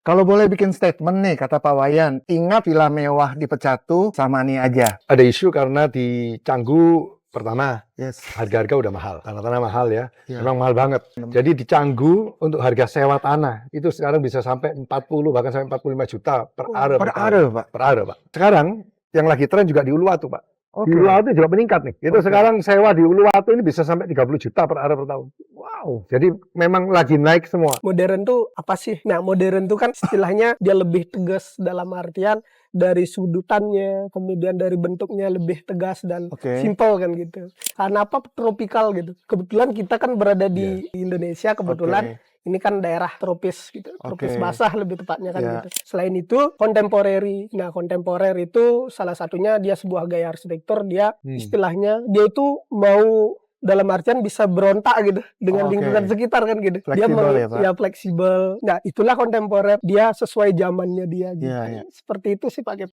Kalau boleh bikin statement nih, kata Pak Wayan, ingat villa mewah di Pecatu sama nih aja. Ada isu karena di Canggu pertama Yes. harga-harga udah mahal, tanah-tanah mahal ya, Ya. memang mahal banget. Jadi di Canggu untuk harga sewa tanah itu sekarang bisa sampai 40 bahkan sampai 45 juta per are Per per tahun. are, Pak. Per are, Pak. Sekarang yang lagi tren juga di Uluwatu, Pak. Oke. Di Uluwatu juga meningkat nih. Itu Oke. sekarang sewa di Uluwatu ini bisa sampai 30 juta per are per tahun. Wow. Jadi memang lagi naik semua. Modern tuh apa sih? Nah, modern tuh kan istilahnya dia lebih tegas dalam artian dari sudutannya, kemudian dari bentuknya lebih tegas dan Oke. simple kan gitu. Karena apa? Tropikal gitu. Kebetulan kita kan berada di Indonesia, kebetulan ini kan daerah tropis gitu, tropis Oke. basah lebih tepatnya kan Ya. gitu. Selain itu contemporary. Nah, contemporary itu salah satunya dia sebuah gaya arsitektur, dia istilahnya dia itu mau dalam artian bisa berontak gitu dengan Oke. lingkungan sekitar kan gitu. Fleksibel ya, Pak? Ya fleksibel. Nah, itulah kontemporer. Dia sesuai zamannya dia gitu. Iya, iya. Seperti itu sih Pak Gep.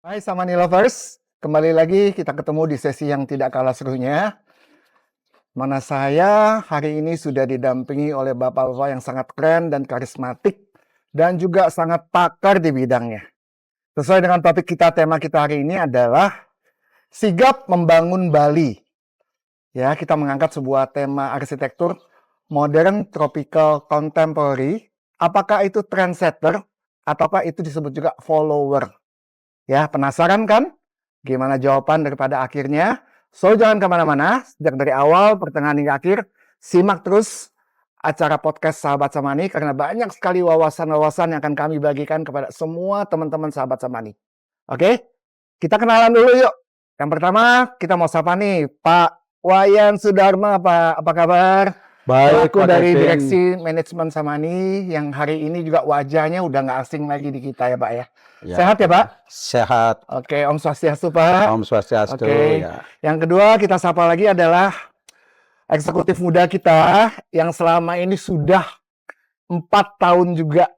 Hai Samani Lovers, kembali lagi kita ketemu di sesi yang tidak kalah serunya. Mana saya hari ini sudah didampingi oleh bapak-bapak yang sangat keren dan karismatik dan juga sangat pakar di bidangnya. Sesuai dengan topik kita, tema kita hari ini adalah sigap membangun Bali. Ya, kita mengangkat sebuah tema arsitektur modern, tropical, contemporary. Apakah itu trendsetter ataukah itu disebut juga follower? Ya, penasaran kan? Gimana jawaban daripada akhirnya? So, jangan kemana-mana. Sejak dari awal, pertengahan hingga akhir, simak terus acara podcast Sahabat Samani karena banyak sekali wawasan-wawasan yang akan kami bagikan kepada semua teman-teman Sahabat Samani. Oke? Kita kenalan dulu yuk. Yang pertama, kita mau sapa nih, Pak Wayan Sudarma, Pak. Apa kabar? Baik, Aku Pak dari Kevin. Direksi Manajemen Samani yang hari ini juga wajahnya udah nggak asing lagi di kita ya Pak ya. Ya, Sehat ya Pak? Sehat. Oke, Om Swastiastu Pak. Om Swastiastu. Oke. Ya. Yang kedua kita sapa lagi adalah eksekutif muda kita yang selama ini sudah 4 tahun juga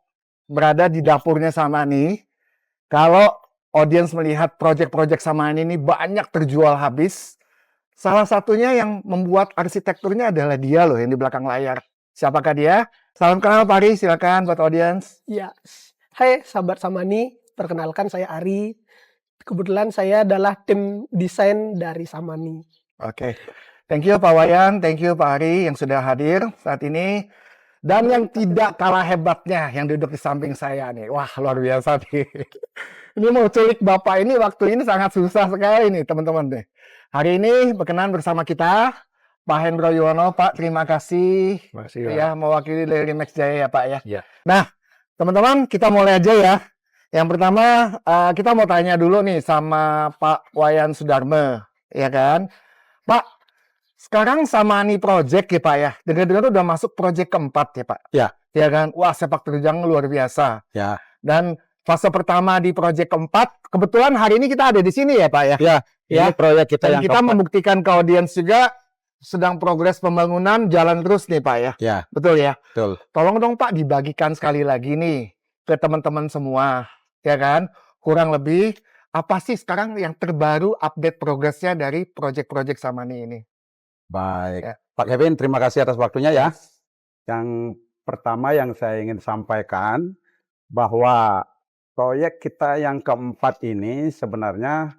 berada di dapurnya Samani. Kalau audiens melihat proyek-proyek Samani ini banyak terjual habis. Salah satunya yang membuat arsitekturnya adalah dia loh yang di belakang layar. Siapakah dia? Salam kenal Pak Ari, silakan buat audiens. Ya. Hai sahabat Samani, perkenalkan saya Ari. Kebetulan saya adalah tim desain dari Samani. Oke. Thank you Pak Wayan, thank you Pak Ari yang sudah hadir saat ini. Dan yang tidak kalah hebatnya yang duduk di samping saya nih. Wah, luar biasa nih. Ini mau culik Bapak ini waktu ini sangat susah sekali nih teman-teman deh. Hari ini berkenan bersama kita Pak Hendro Yuwono. Pak, terima kasih. Makasih, Pak. Ya, mewakili dari Remax Jaya ya Pak ya. Iya. Nah, teman-teman kita mulai aja ya. Yang pertama kita mau tanya dulu nih sama Pak Wayan Sudarma, ya kan? Pak, sekarang Samani Project ya Pak ya. Dengar-dengar udah masuk project keempat ya Pak. Ya. Ya kan? Wah, sepak terjang luar biasa. Ya. Dan fase pertama di project keempat, kebetulan hari ini kita ada di sini ya Pak ya. Ya. Ya. Ini proyek kita Dan yang kita keempat. membuktikan ke audiens juga sedang progres pembangunan jalan terus nih Pak ya. Ya, Betul ya? betul. Tolong dong Pak dibagikan sekali lagi nih ke teman-teman semua. Ya kan? Kurang lebih apa sih sekarang yang terbaru update progresnya dari proyek-proyek Samani ini? Baik. Ya. Pak Kevin, terima kasih atas waktunya ya. Yang pertama yang saya ingin sampaikan bahwa proyek kita yang keempat ini sebenarnya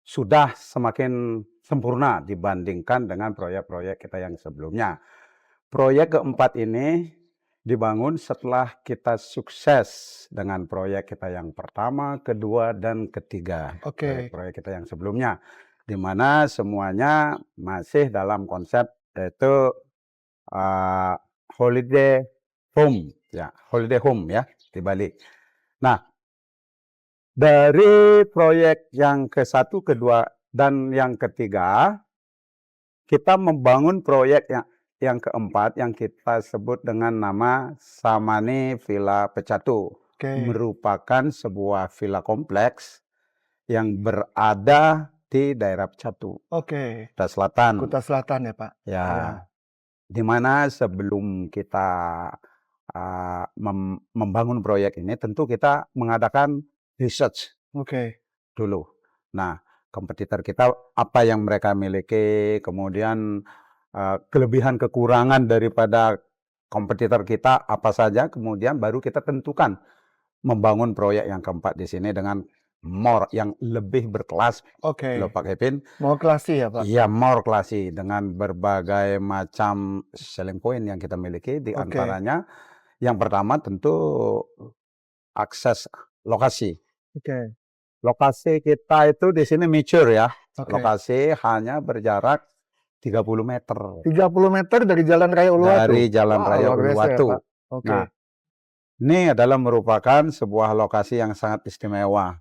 sudah semakin sempurna dibandingkan dengan proyek-proyek kita yang sebelumnya. Proyek keempat ini dibangun setelah kita sukses dengan proyek kita yang pertama, kedua, dan ketiga. Oke. Proyek kita yang sebelumnya. Di mana semuanya masih dalam konsep yaitu holiday home. Ya, holiday home ya di Bali. Nah, dari proyek yang ke-1, kedua, dan yang ketiga, kita membangun proyek yang keempat yang kita sebut dengan nama Samani Villa Pecatu. Oke. Merupakan sebuah villa kompleks yang berada di daerah Pecatu, Oke. Kuta Selatan. Kuta Selatan ya Pak. Ya, Ya. di mana sebelum kita membangun proyek ini, tentu kita mengadakan research Oke. dulu. Nah, kompetitor kita apa yang mereka miliki, kemudian kelebihan kekurangan daripada kompetitor kita apa saja, kemudian baru kita tentukan membangun proyek yang keempat di sini dengan more yang lebih berkelas Oke. loh Pak Kevin. Mau klasi ya, Pak? Iya, more klasi dengan berbagai macam selling point yang kita miliki. Di Oke. antaranya yang pertama tentu akses lokasi. Oke. Lokasi kita itu di sini mature ya. Oke. Lokasi hanya berjarak 30 meter 30 meter dari Jalan Raya Uluwatu. dari Jalan Wah, Raya luar biasa ya, Uluwatu. Pak. Oke. Nah, ini adalah merupakan sebuah lokasi yang sangat istimewa.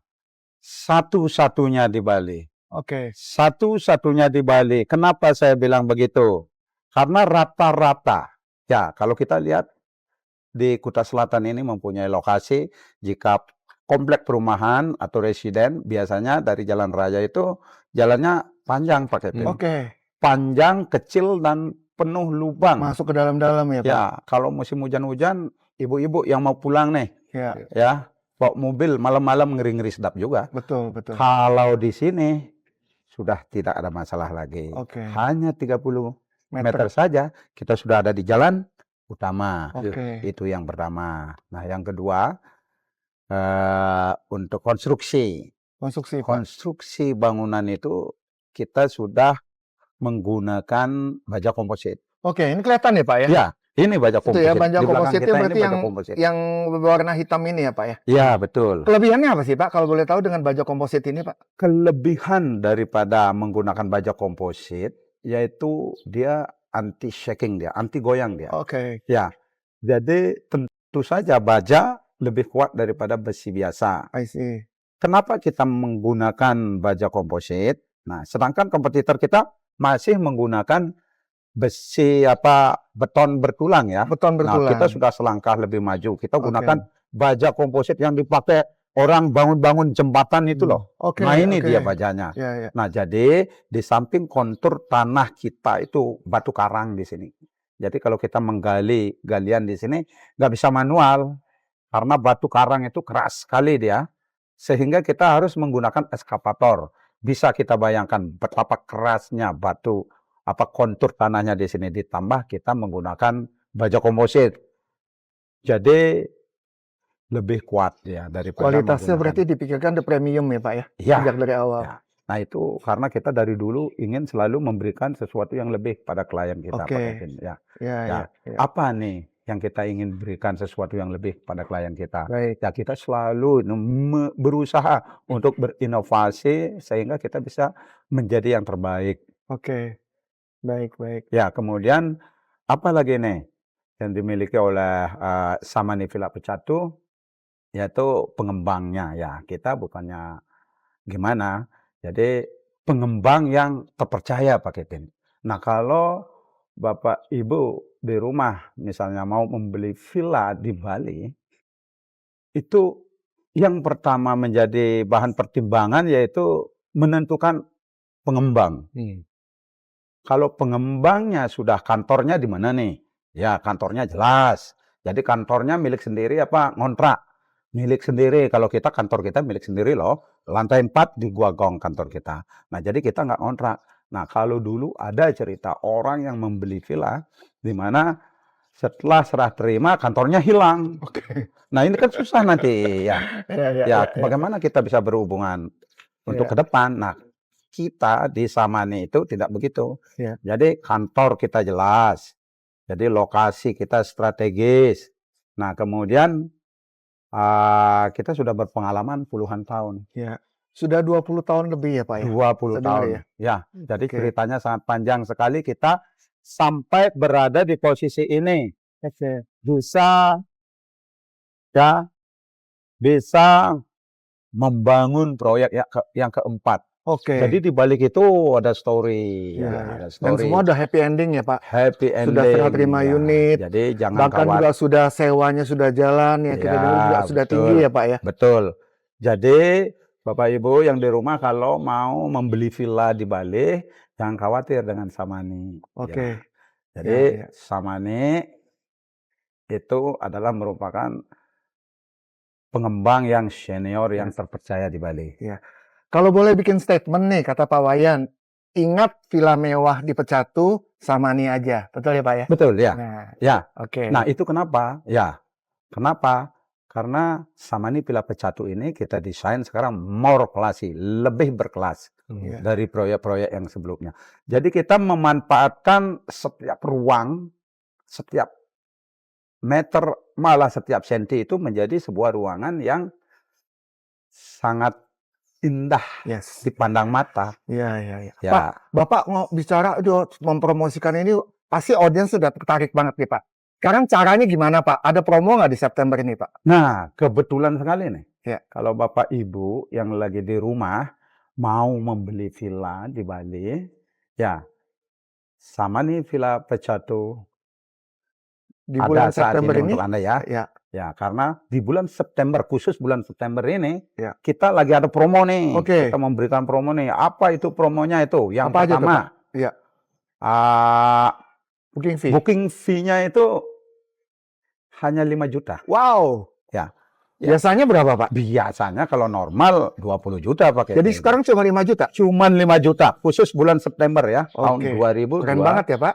Satu-satunya di Bali. Oke. Satu-satunya di Bali. Kenapa saya bilang begitu? Karena rata-rata, ya kalau kita lihat di Kuta Selatan ini mempunyai lokasi, jika komplek perumahan atau residen, biasanya dari jalan raya itu jalannya panjang Pak Kevin. Oke. Panjang, kecil, dan penuh lubang. Masuk ke dalam-dalam ya, Pak? Ya, kalau musim hujan-hujan, ibu-ibu yang mau pulang nih, Ya, ya, bawa mobil malam-malam ngeri-ngeri sedap juga. betul, betul. Kalau di sini sudah tidak ada masalah lagi. Oke. Hanya 30 meter Meter. saja kita sudah ada di jalan utama. Oke. Itu yang pertama. Nah, yang kedua, untuk konstruksi. Konstruksi, Pak. Konstruksi bangunan itu kita sudah menggunakan baja komposit. Oke, ini kelihatan ya, Pak ya? Ya, ini baja Itu komposit. ya, baja Di belakang kompositnya kita ini berarti baja komposit. yang berwarna hitam ini ya, Pak ya? Ya, betul. Kelebihannya apa sih, Pak? Kalau boleh tahu dengan baja komposit ini, Pak? Kelebihan daripada menggunakan baja komposit yaitu dia anti shaking, dia anti goyang dia. Oke. Ya, jadi tentu saja baja lebih kuat daripada besi biasa. I see. Kenapa kita menggunakan baja komposit? Nah, sedangkan kompetitor kita masih menggunakan besi beton bertulang ya. Beton Nah, bertulang. kita sudah selangkah lebih maju. Kita Oke. gunakan baja komposit yang dipakai orang bangun-bangun jembatan itu loh. Oke, Nah, ini oke. dia bajanya. Ya, ya. Nah, jadi di samping kontur tanah kita itu batu karang di sini. Jadi kalau kita menggali galian di sini nggak bisa manual karena batu karang itu keras sekali dia. Sehingga kita harus menggunakan eskavator. Bisa kita bayangkan betapa kerasnya batu kontur tanahnya di sini, ditambah kita menggunakan baja komposit. Jadi lebih kuat ya daripada Kualitasnya menggunakan. berarti dipikirkan the premium ya, Pak ya? Ya. Sejak dari awal. Ya. Nah, itu karena kita dari dulu ingin selalu memberikan sesuatu yang lebih pada klien kita, Oke. Pak Kevin. Ya. Ya, Ya. ya. Apa nih yang kita ingin berikan sesuatu yang lebih pada klien kita? Baik. Ya, kita selalu berusaha untuk berinovasi sehingga kita bisa menjadi yang terbaik. Oke. Baik, baik. Ya, kemudian apa lagi nih yang dimiliki oleh Samani Villa Pecatu, yaitu pengembangnya. Ya, kita bukannya gimana, jadi pengembang yang terpercaya Pak Kevin. Nah, kalau Bapak Ibu di rumah misalnya mau membeli villa di Bali, itu yang pertama menjadi bahan pertimbangan yaitu menentukan pengembang. Kalau pengembangnya sudah kantornya di mana nih? Ya, kantornya jelas. Jadi kantornya milik sendiri apa ngontrak? Milik sendiri. Kalau kita kantor kita milik sendiri loh. Lantai 4 di Gua Gong kantor kita. Nah, jadi kita nggak ngontrak. Nah, kalau dulu ada cerita orang yang membeli villa di mana setelah serah terima kantornya hilang. Oke. Nah, ini kan susah nanti ya. Ya, Ya, bagaimana kita bisa berhubungan untuk ke depan? Nah, kita di Samani itu tidak begitu. Ya. Jadi kantor kita jelas. Jadi lokasi kita strategis. Nah, kemudian kita sudah berpengalaman puluhan tahun. Ya. Sudah 20 tahun lebih ya, Pak ya? 20 Saya dengar tahun. ya? Ya, jadi Oke. ceritanya sangat panjang sekali. Kita sampai berada di posisi ini. Oke. Bisa membangun proyek yang keempat. Oke. Jadi di balik itu ada story. Ya, Ya, ya. ada Dan story. semua udah happy ending ya, Pak? Happy ending. Sudah serah terima ya. unit. Jadi jangan Bahkan khawatir. juga sudah sewanya sudah jalan ya, kita Ya, dengar juga sudah betul. tinggi ya, Pak ya? Betul. Jadi Bapak Ibu yang di rumah kalau mau membeli villa di Bali, jangan khawatir dengan Samani. Oke. Ya. Jadi Ya, ya. Samani itu adalah merupakan pengembang yang senior yang terpercaya di Bali. Kalau boleh bikin statement nih, kata Pak Wayan, ingat villa mewah di Pecatu Samani aja. Betul ya Pak ya? Betul ya. Nah, Ya. oke. Nah, itu kenapa? Ya. Kenapa? Karena Samani Villa Pecatu ini kita desain sekarang more classy, lebih berkelas Iya. dari proyek-proyek yang sebelumnya. Jadi kita memanfaatkan setiap ruang, setiap meter, malah setiap senti itu menjadi sebuah ruangan yang sangat indah Yes. dipandang mata. Iya, iya, iya. Ya. Pak, Bapak bicara mempromosikan ini, pasti audiens sudah tertarik banget nih Pak. Sekarang caranya gimana Pak? Ada promo nggak di September ini Pak? Nah, kebetulan sekali nih. Ya. Kalau Bapak Ibu yang lagi di rumah mau membeli villa di Bali, ya sama nih Villa Pecatu Di ada bulan saat September ini ini? untuk Anda ya. Ya. Ya, karena di bulan September, khusus bulan September ini, Ya. kita lagi ada promo nih. Oke. Kita memberikan promo nih. Apa itu promonya itu? Yang Apa aja tuh, pertama, Pak? Iya. Booking fee. booking fee-nya itu hanya 5 juta. Wow. Ya. Biasanya berapa Pak? Biasanya kalau normal 20 juta pakai. Jadi sekarang cuma 5 juta? Cuman 5 juta, khusus bulan September ya, tahun Oke. 2024. Keren banget ya Pak?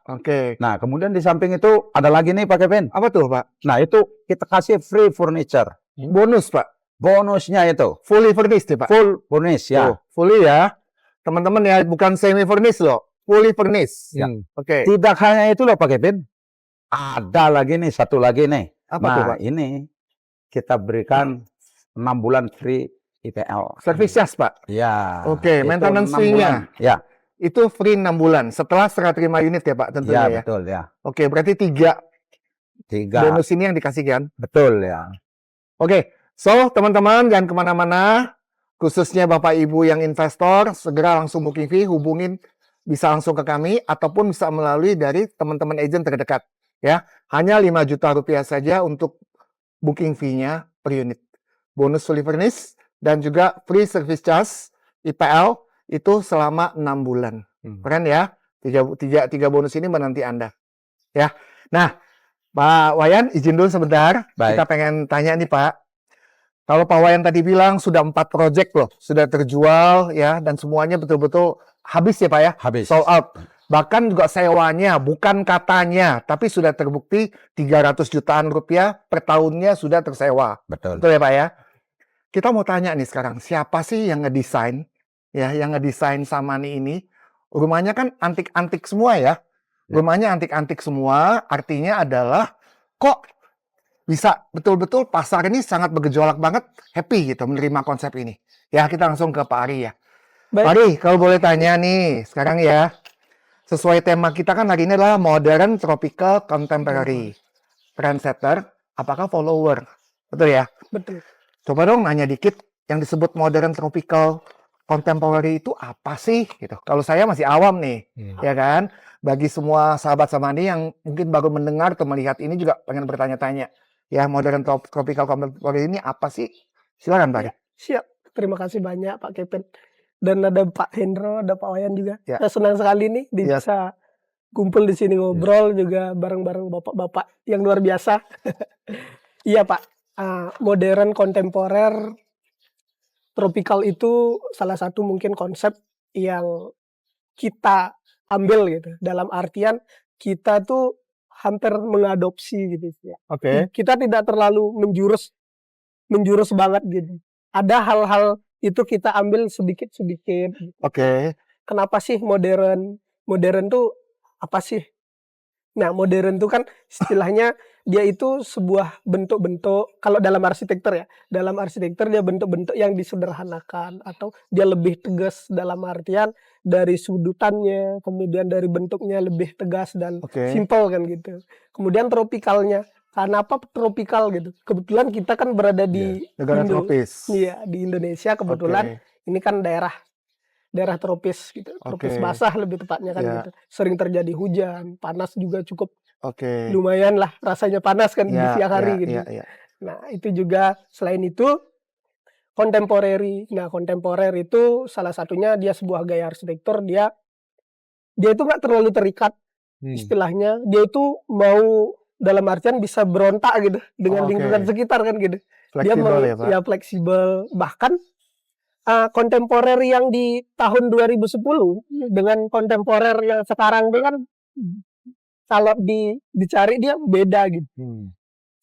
Oke. Nah, kemudian di samping itu ada lagi nih Pak Kevin. Apa tuh Pak? Nah, itu kita kasih free furniture. Bonus Pak? Bonusnya itu Fully furnished ya Pak? full furnish ya. Tuh, fully ya. Teman-teman ya, bukan semi furnished loh. Fully furnished. Ya. Oke. Tidak hanya itu loh Pak Kevin. Ada lagi nih, satu lagi nih. Apa Nah, tuh Pak? ini kita berikan 6 bulan free IPL. Service charge Pak? Ya. Oke, itu maintenance 6 fee-nya. bulan. Ya, Itu free 6 bulan. Setelah serah terima unit ya Pak tentunya ya, ya? betul ya. Oke, berarti 3 3. bonus ini yang dikasihkan. Betul ya. Oke, so teman-teman jangan kemana-mana. Khususnya Bapak Ibu yang investor, segera langsung booking fee, hubungin bisa langsung ke kami ataupun bisa melalui dari teman-teman agent terdekat. Ya, hanya 5 juta rupiah saja untuk booking fee-nya per unit. Bonus fully furnished dan juga free service charge IPL itu selama 6 bulan. Keren ya? Tiga bonus ini menanti Anda. Ya. Nah, Pak Wayan izin dulu sebentar. Baik. Kita pengen tanya nih Pak. Kalau Pak Wayan tadi bilang sudah 4 project loh, sudah terjual ya dan semuanya betul-betul habis ya Pak ya? Habis. Sold out. Bahkan juga sewanya, bukan katanya, tapi sudah terbukti 300 jutaan rupiah per tahunnya sudah tersewa. Betul. Betul ya Pak ya? Kita mau tanya nih sekarang, siapa sih yang ngedesain? Ya, yang ngedesain Samani ini. Rumahnya kan antik-antik semua ya. Rumahnya antik-antik semua, artinya adalah kok bisa betul-betul pasar ini sangat bergejolak banget, happy gitu menerima konsep ini. Ya, kita langsung ke Pak Ari ya. Baik. Pak Ari, kalau boleh tanya nih, sekarang ya, sesuai tema kita kan hari ini adalah modern, tropical, contemporary. Trendsetter, apakah follower? Betul ya? Betul. Coba dong nanya dikit, yang disebut modern, tropical, contemporary itu apa sih? Gitu. Kalau saya masih awam nih, ya kan? Bagi semua sahabat Samani yang mungkin baru mendengar atau melihat ini juga pengen bertanya-tanya. Ya, modern, tropical, contemporary ini apa sih? Silakan Pak Ari. Siap. Terima kasih banyak Pak Kevin. Dan ada Pak Hendro, ada Pak Wayan juga. Ya. Saya senang sekali nih Ya. bisa kumpul di sini ngobrol juga bareng-bareng bapak-bapak yang luar biasa. Iya Pak, modern, kontemporer, tropical itu salah satu mungkin konsep yang kita ambil gitu. Dalam artian kita tuh hampir mengadopsi gitu ya. Oke. Kita tidak terlalu menjurus banget gitu. Ada hal-hal itu kita ambil sedikit-sedikit. Oke. Kenapa sih modern? Modern tuh apa sih? Nah, modern tuh kan istilahnya dia itu sebuah bentuk-bentuk, kalau dalam arsitektur ya, dalam arsitektur dia bentuk-bentuk yang disederhanakan atau dia lebih tegas dalam artian dari sudutannya, kemudian dari bentuknya lebih tegas dan Oke. simple kan gitu. Kemudian tropikalnya, karena apa tropikal gitu? Kebetulan kita kan berada di Negara Indo. tropis. Iya, di Indonesia kebetulan Oke. ini kan daerah tropis gitu, tropis Oke. basah lebih tepatnya kan Ya. gitu. Sering terjadi hujan, panas juga cukup Oke. lumayan lah rasanya panas kan di Ya, siang hari ya, gitu. ya, ya. Nah, itu juga selain itu contemporary. Nah, kontemporer itu salah satunya dia sebuah gaya arsitektur, dia itu nggak terlalu terikat istilahnya. Dia itu mau dalam artian bisa berontak gitu dengan Oke. lingkungan sekitar kan gitu. Dia Fleksibel ya Pak. ya fleksibel, bahkan kontemporer yang di tahun 2010 dengan kontemporer yang sekarang itu kan kalau dicari dia beda gitu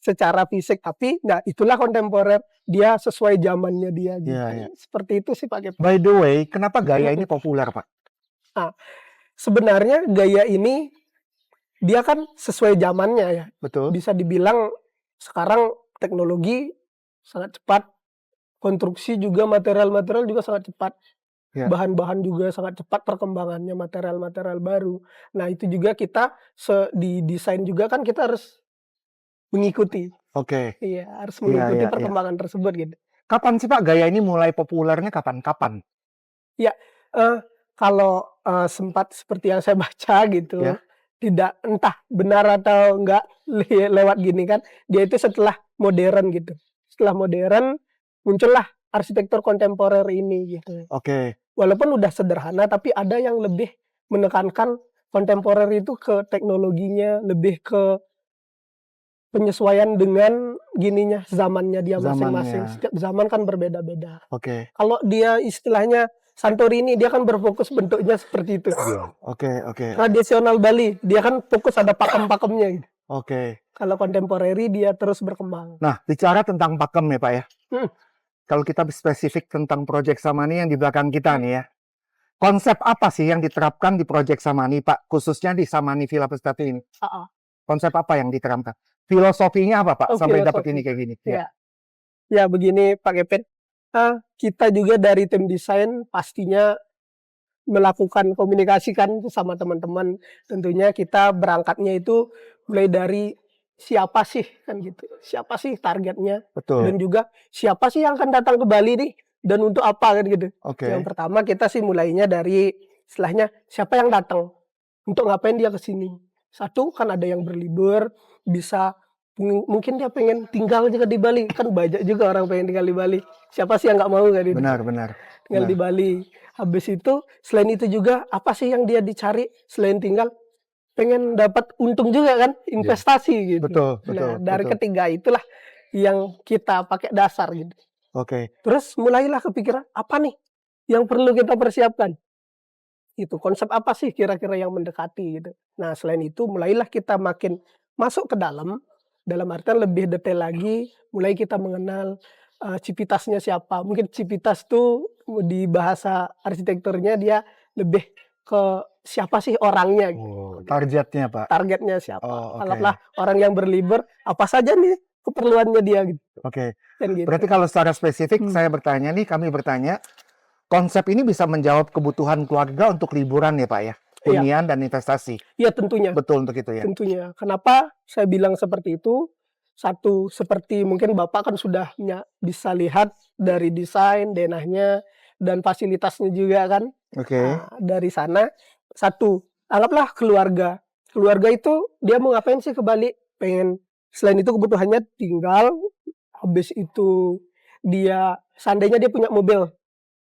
secara fisik, tapi nah itulah kontemporer, dia sesuai zamannya dia gitu. Iya, iya. Seperti itu sih Pak Kep. By the way, kenapa gaya ini populer, Pak? Sebenarnya gaya ini dia kan sesuai zamannya ya. Betul. Bisa dibilang sekarang teknologi sangat cepat, konstruksi juga, material-material juga sangat cepat. Ya. Bahan-bahan juga sangat cepat perkembangannya, material-material baru. Nah, itu juga kita di desain juga kan kita harus mengikuti. Oke. Iya, harus Iya, mengikuti iya, iya. perkembangan tersebut gitu. Kapan sih Pak gaya ini mulai populernya kapan? Kalau sempat seperti yang saya baca gitu, Ya. tidak entah benar atau enggak lewat gini kan, dia itu setelah modern gitu. Setelah modern muncullah arsitektur kontemporer ini gitu. Oke. Walaupun udah sederhana tapi ada yang lebih menekankan kontemporer itu ke teknologinya, lebih ke penyesuaian dengan gininya, zamannya dia masing-masing. Zamannya. Setiap zaman kan berbeda-beda. Oke. Kalau dia istilahnya Santorini, dia kan berfokus bentuknya seperti itu. Oke. Tradisional Bali, dia kan fokus ada pakem-pakemnya gitu. Oke. Kalau kontemporeri dia terus berkembang. Nah, bicara tentang pakem ya Pak ya. Kalau kita spesifik tentang Project Samani yang di belakang kita nih ya. Konsep apa sih yang diterapkan di Project Samani Pak? Khususnya di Samani Villa Prestati ini. Konsep apa yang diterapkan? Filosofinya apa Pak? Oh, Sampai dapat filosofi. ini kayak gini. Ya. Ya begini Pak Kepet. Kita juga dari tim desain pastinya melakukan komunikasi kan sama teman-teman. Tentunya kita berangkatnya itu mulai dari siapa sih kan gitu. Siapa sih targetnya? Betul. Dan juga siapa sih yang akan datang ke Bali nih dan untuk apa kan gitu. Oke. Yang pertama kita sih mulainya dari istilahnya siapa yang datang, untuk ngapain dia ke sini. Satu kan ada yang berlibur, bisa mungkin dia pengen tinggal juga di Bali, kan banyak juga orang pengen tinggal di Bali. Siapa sih yang nggak mau kan itu? Benar. Tinggal di Bali. Habis itu selain itu juga apa sih yang dia dicari selain tinggal? Pengen dapat untung juga kan, investasi gitu. Betul. Nah, dari ketiga itulah yang kita pakai dasar gitu. Oke. Terus mulailah kepikiran, apa nih yang perlu kita persiapkan? Itu konsep apa sih kira-kira yang mendekati gitu. Nah, selain itu mulailah kita makin masuk ke dalam artian lebih detail lagi, mulai kita mengenal Civitasnya siapa. Mungkin Civitas tuh di bahasa arsitekturnya dia lebih ke siapa sih orangnya gitu. Targetnya Pak. Targetnya siapa. Oh, oke. Anggaplah orang yang berlibur, apa saja nih keperluannya dia gitu. Oke. Kan gitu. Berarti kalau secara spesifik kami bertanya, konsep ini bisa menjawab kebutuhan keluarga untuk liburan ya Pak ya? Hunian dan investasi. Iya tentunya. Betul untuk itu ya? Tentunya. Kenapa saya bilang seperti itu? Satu, seperti mungkin Bapak kan sudah bisa lihat dari desain, denahnya, dan fasilitasnya juga kan. Oke. Nah, dari sana, satu, anggaplah keluarga. Keluarga itu dia mau ngapain sih ke Bali? Pengen, selain itu kebutuhannya tinggal, habis itu dia, seandainya dia punya mobil,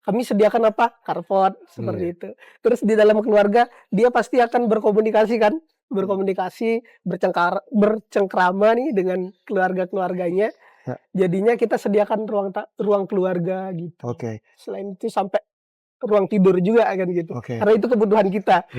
kami sediakan apa? Carport, seperti itu. Terus di dalam keluarga, dia pasti akan berkomunikasi kan? Bercengkrama nih dengan keluarga-keluarganya. Ya. Jadinya kita sediakan ruang keluarga gitu. Oke. Selain itu sampai ruang tidur juga kan gitu. Oke. Karena itu kebutuhan kita.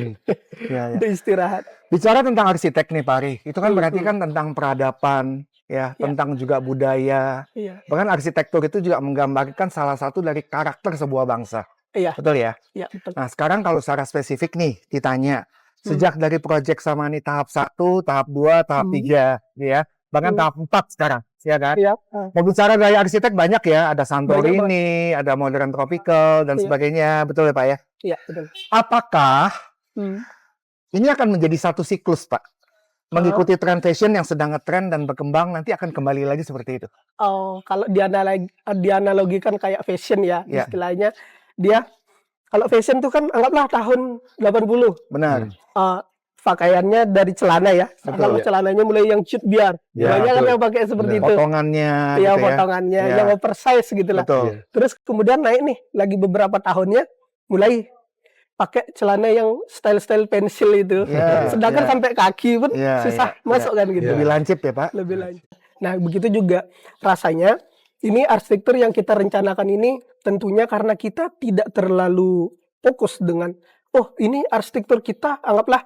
Ya. Untuk istirahat. Bicara tentang arsitek nih Pak Ari, itu kan berarti kan tentang peradaban, ya, tentang juga budaya. Iya. Bahkan arsitektur itu juga menggambarkan salah satu dari karakter sebuah bangsa. Iya. Betul ya? Iya, betul. Nah, sekarang kalau secara spesifik nih ditanya, sejak dari Project Samani tahap 1, tahap 2, tahap 3, ya, bahkan tahap 4 sekarang, ya kan? Iya. Mau bicara gaya arsitek banyak ya, ada Santorini, ada modern tropical, dan sebagainya, betul ya Pak ya? Iya, betul. Apakah ini akan menjadi satu siklus Pak? Mengikuti tren fashion yang sedang ngetren dan berkembang, nanti akan kembali lagi seperti itu? Oh, kalau dianalogikan kayak fashion ya, istilahnya, dia kalau fashion itu kan anggaplah tahun 80. Benar. Pakaiannya dari celana ya. Kalau celananya mulai yang cut biar. Banyak kan yang pakai seperti itu. Potongannya. Iya, gitu potongannya. Ya. Yang oversize gitu lah. Betul. Terus kemudian naik nih, lagi beberapa tahunnya, mulai pakai celana yang style-style pensil itu. Sedangkan sampai kaki pun susah masuk kan gitu. Lebih lancip ya Pak? Lebih lancip. Nah, begitu juga rasanya Ini arsitektur yang kita rencanakan ini tentunya karena kita tidak terlalu fokus dengan, oh ini arsitektur kita anggaplah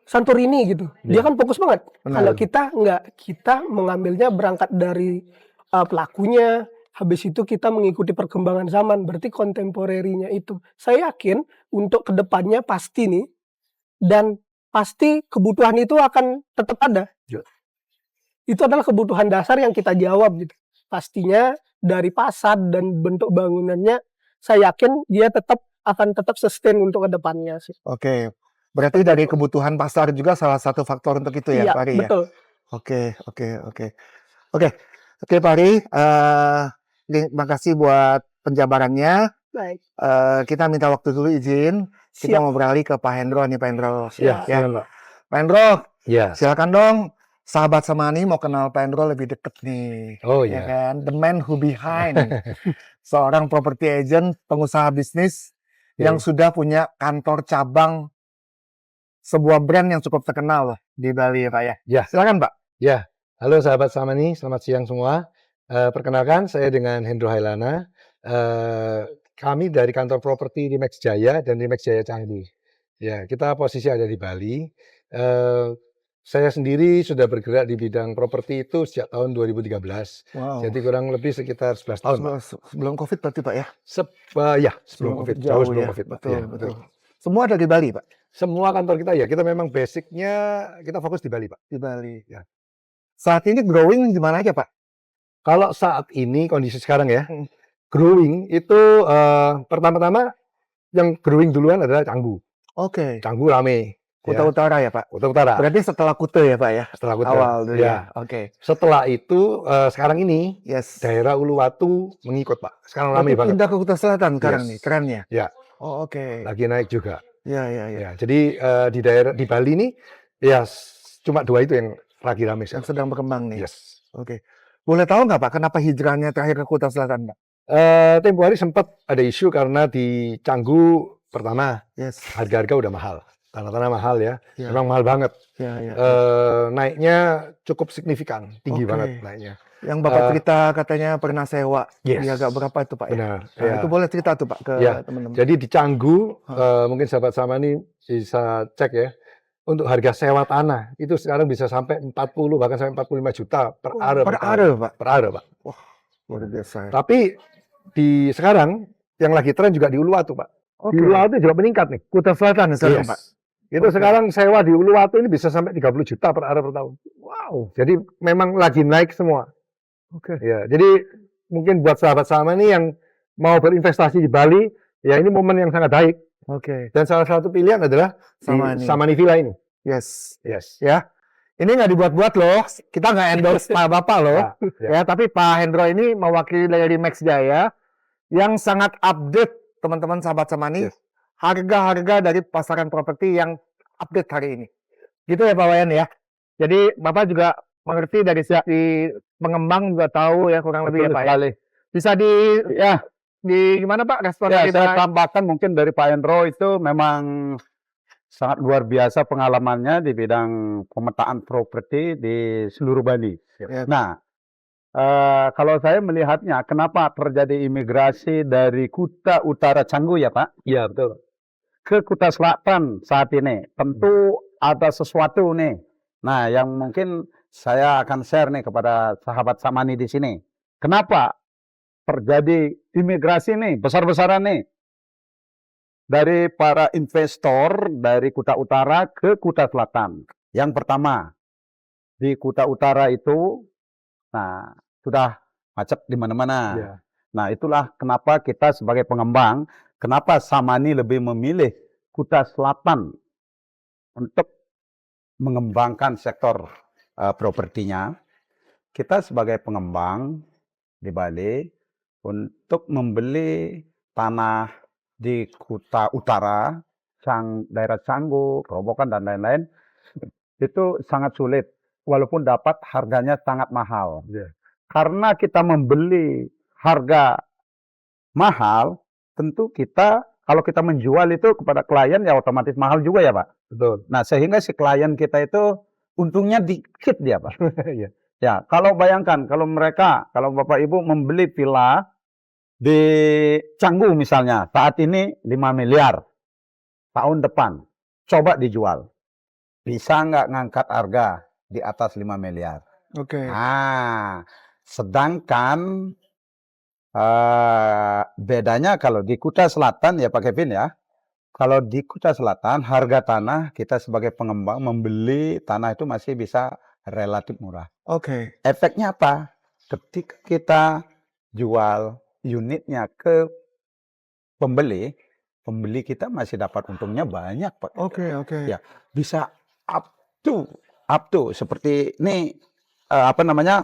Santorini gitu. Dia kan fokus banget. Benar. Kalau kita enggak, kita mengambilnya berangkat dari pelakunya, habis itu kita mengikuti perkembangan zaman, berarti kontemporerinya itu. Saya yakin untuk kedepannya pasti nih, dan pasti kebutuhan itu akan tetap ada. Ya. Itu adalah kebutuhan dasar yang kita jawab gitu. Pastinya dari fasad dan bentuk bangunannya, saya yakin dia akan tetap sustain untuk kedepannya sih. Oke. Berarti dari kebutuhan pasar juga salah satu faktor untuk itu ya, Iya, Pak Ari ya? betul. Oke, Pak Ari, terima kasih buat penjabarannya. Baik, Kita minta waktu dulu izin. Kita siap. mau beralih ke Pak Hendro nih, Pak Hendro. Ya, Ya. silakan, Pak. Pak Hendro, Ya. silakan dong. Sahabat Samani mau kenal Pak Hendro lebih deket nih. Oh Ya ya. kan? The man who behind. Seorang property agent, pengusaha bisnis Ya. yang sudah punya kantor cabang sebuah brand yang cukup terkenal loh di Bali ya Pak ya. Ya. Silakan Pak. Ya, halo sahabat Samani, selamat siang semua. Perkenalkan, saya dengan Hendro Hailana. Kami dari kantor properti Remax Jaya dan Remax Jaya Canggu. Ya, kita posisi ada di Bali. Saya sendiri sudah bergerak di bidang properti itu sejak tahun 2013. Wow. Jadi kurang lebih sekitar 11 tahun. Pak. Sebelum COVID berarti Pak ya? Ya, sebelum COVID. Jauh sebelum COVID. Pak. Betul, Ya, betul. Semua ada di Bali Pak? Semua kantor kita ya, kita memang basicnya kita fokus di Bali Pak. Di Bali. Ya. Saat ini growing di mana aja Pak? Kalau saat ini kondisi sekarang ya, Hmm. growing itu pertama-tama yang growing duluan adalah Canggu. Oke. Canggu rame. Kuta ya. Utara ya Pak? Kuta Utara. Berarti setelah Kuta ya Pak ya? Setelah Kuta. Awal dulu Ya. ya? Oke. Setelah itu sekarang ini Yes. daerah Uluwatu mengikut Pak. Sekarang Berarti rame banget. pindah ke Kuta Selatan sekarang Yes. nih, kerennya? Ya. Oh oke. Lagi naik juga. Ya. Ya. Jadi di daerah di Bali ini ya cuma 2 itu yang lagi rame. Yang sedang berkembang nih? Yes. Oke. Boleh tahu nggak Pak, kenapa hijrahnya terakhir ke Kuta Selatan Pak? Tempo hari sempat ada isu karena di Canggu pertama Yes. harga-harga udah mahal. Tanah-tanah mahal ya. Ya. Memang mahal banget. Ya. Naiknya cukup signifikan, tinggi Oke. banget naiknya. Yang Bapak cerita katanya pernah sewa. Yes. Di agak berapa itu Pak ya? Benar. Nah, Ya. itu boleh cerita tuh Pak ke Ya. teman-teman. Jadi di Canggu, mungkin sahabat Samani bisa cek ya. Untuk harga sewa tanah itu sekarang bisa sampai 40 bahkan sampai 45 juta per are. Per tahun. are Pak? Per are Pak. Luar biasa. Tapi di sekarang yang lagi tren juga di Uluwatu Pak. Oke. Di Uluwatu juga meningkat nih. Kuta Selatan sekarang Yes. Pak? Itu Oke. sekarang sewa di Uluwatu ini bisa sampai 30 juta per are per tahun. Wow. Jadi memang lagi naik semua. Oke. Ya, jadi mungkin buat sahabat sama nih yang mau berinvestasi di Bali, ya ini momen yang sangat baik. Oke. Dan salah satu pilihan adalah Samani. di Samani Villa ini. Yes. Yes. Ya. Ini nggak dibuat-buat loh. Kita nggak endorse Pak Bapak loh. Ya. Ya, tapi Pak Hendro ini mewakili dari Max Jaya yang sangat update teman-teman sahabat Samani. Yes. Harga-harga dari pasaran properti yang update hari ini. Gitu ya Pak Wayan ya. Jadi Bapak juga mengerti dari sisi pengembang juga tahu ya kurang lebih ya Pak ya. Bisa di gimana Pak respon Ya, dari saya Pak? tambahkan mungkin dari Pak Hendro itu memang sangat luar biasa pengalamannya di bidang pemetaan properti di seluruh Bali. Ya. Nah, kalau saya melihatnya, kenapa terjadi imigrasi dari Kuta Utara Canggu ya Pak, Iya, betul. ke Kuta Selatan saat ini? Tentu ada sesuatu nih. Nah, yang mungkin saya akan share nih kepada sahabat Samani di sini. Kenapa terjadi imigrasi nih, besar-besaran nih? Dari para investor dari Kuta Utara ke Kuta Selatan. Yang pertama, di Kuta Utara itu, nah, sudah macet di mana-mana. Ya. Nah, itulah kenapa kita sebagai pengembang, kenapa Samani lebih memilih Kuta Selatan untuk mengembangkan sektor propertinya. Kita sebagai pengembang di Bali untuk membeli tanah di Kuta Utara, daerah Canggu, Gerobokan, dan lain-lain, itu sangat sulit. Walaupun dapat harganya sangat mahal. Ya. Karena kita membeli harga mahal, tentu kita, kalau kita menjual itu kepada klien, ya otomatis mahal juga ya Pak. Betul. Nah, sehingga si klien kita itu untungnya dikit dia Pak. Iya. Ya, kalau bayangkan kalau Bapak Ibu membeli villa di Canggu misalnya, saat ini 5 miliar, tahun depan coba dijual. Bisa nggak ngangkat harga di atas 5 miliar? Oke. Nah, sedangkan bedanya kalau di Kuta Selatan ya Pak Kevin ya, kalau di Kuta Selatan harga tanah kita sebagai pengembang membeli tanah itu masih bisa relatif murah. Oke. Efeknya apa? Ketika kita jual unitnya ke pembeli, pembeli kita masih dapat untungnya banyak Pak. Oke, oke. Ya, bisa up to seperti ini apa namanya?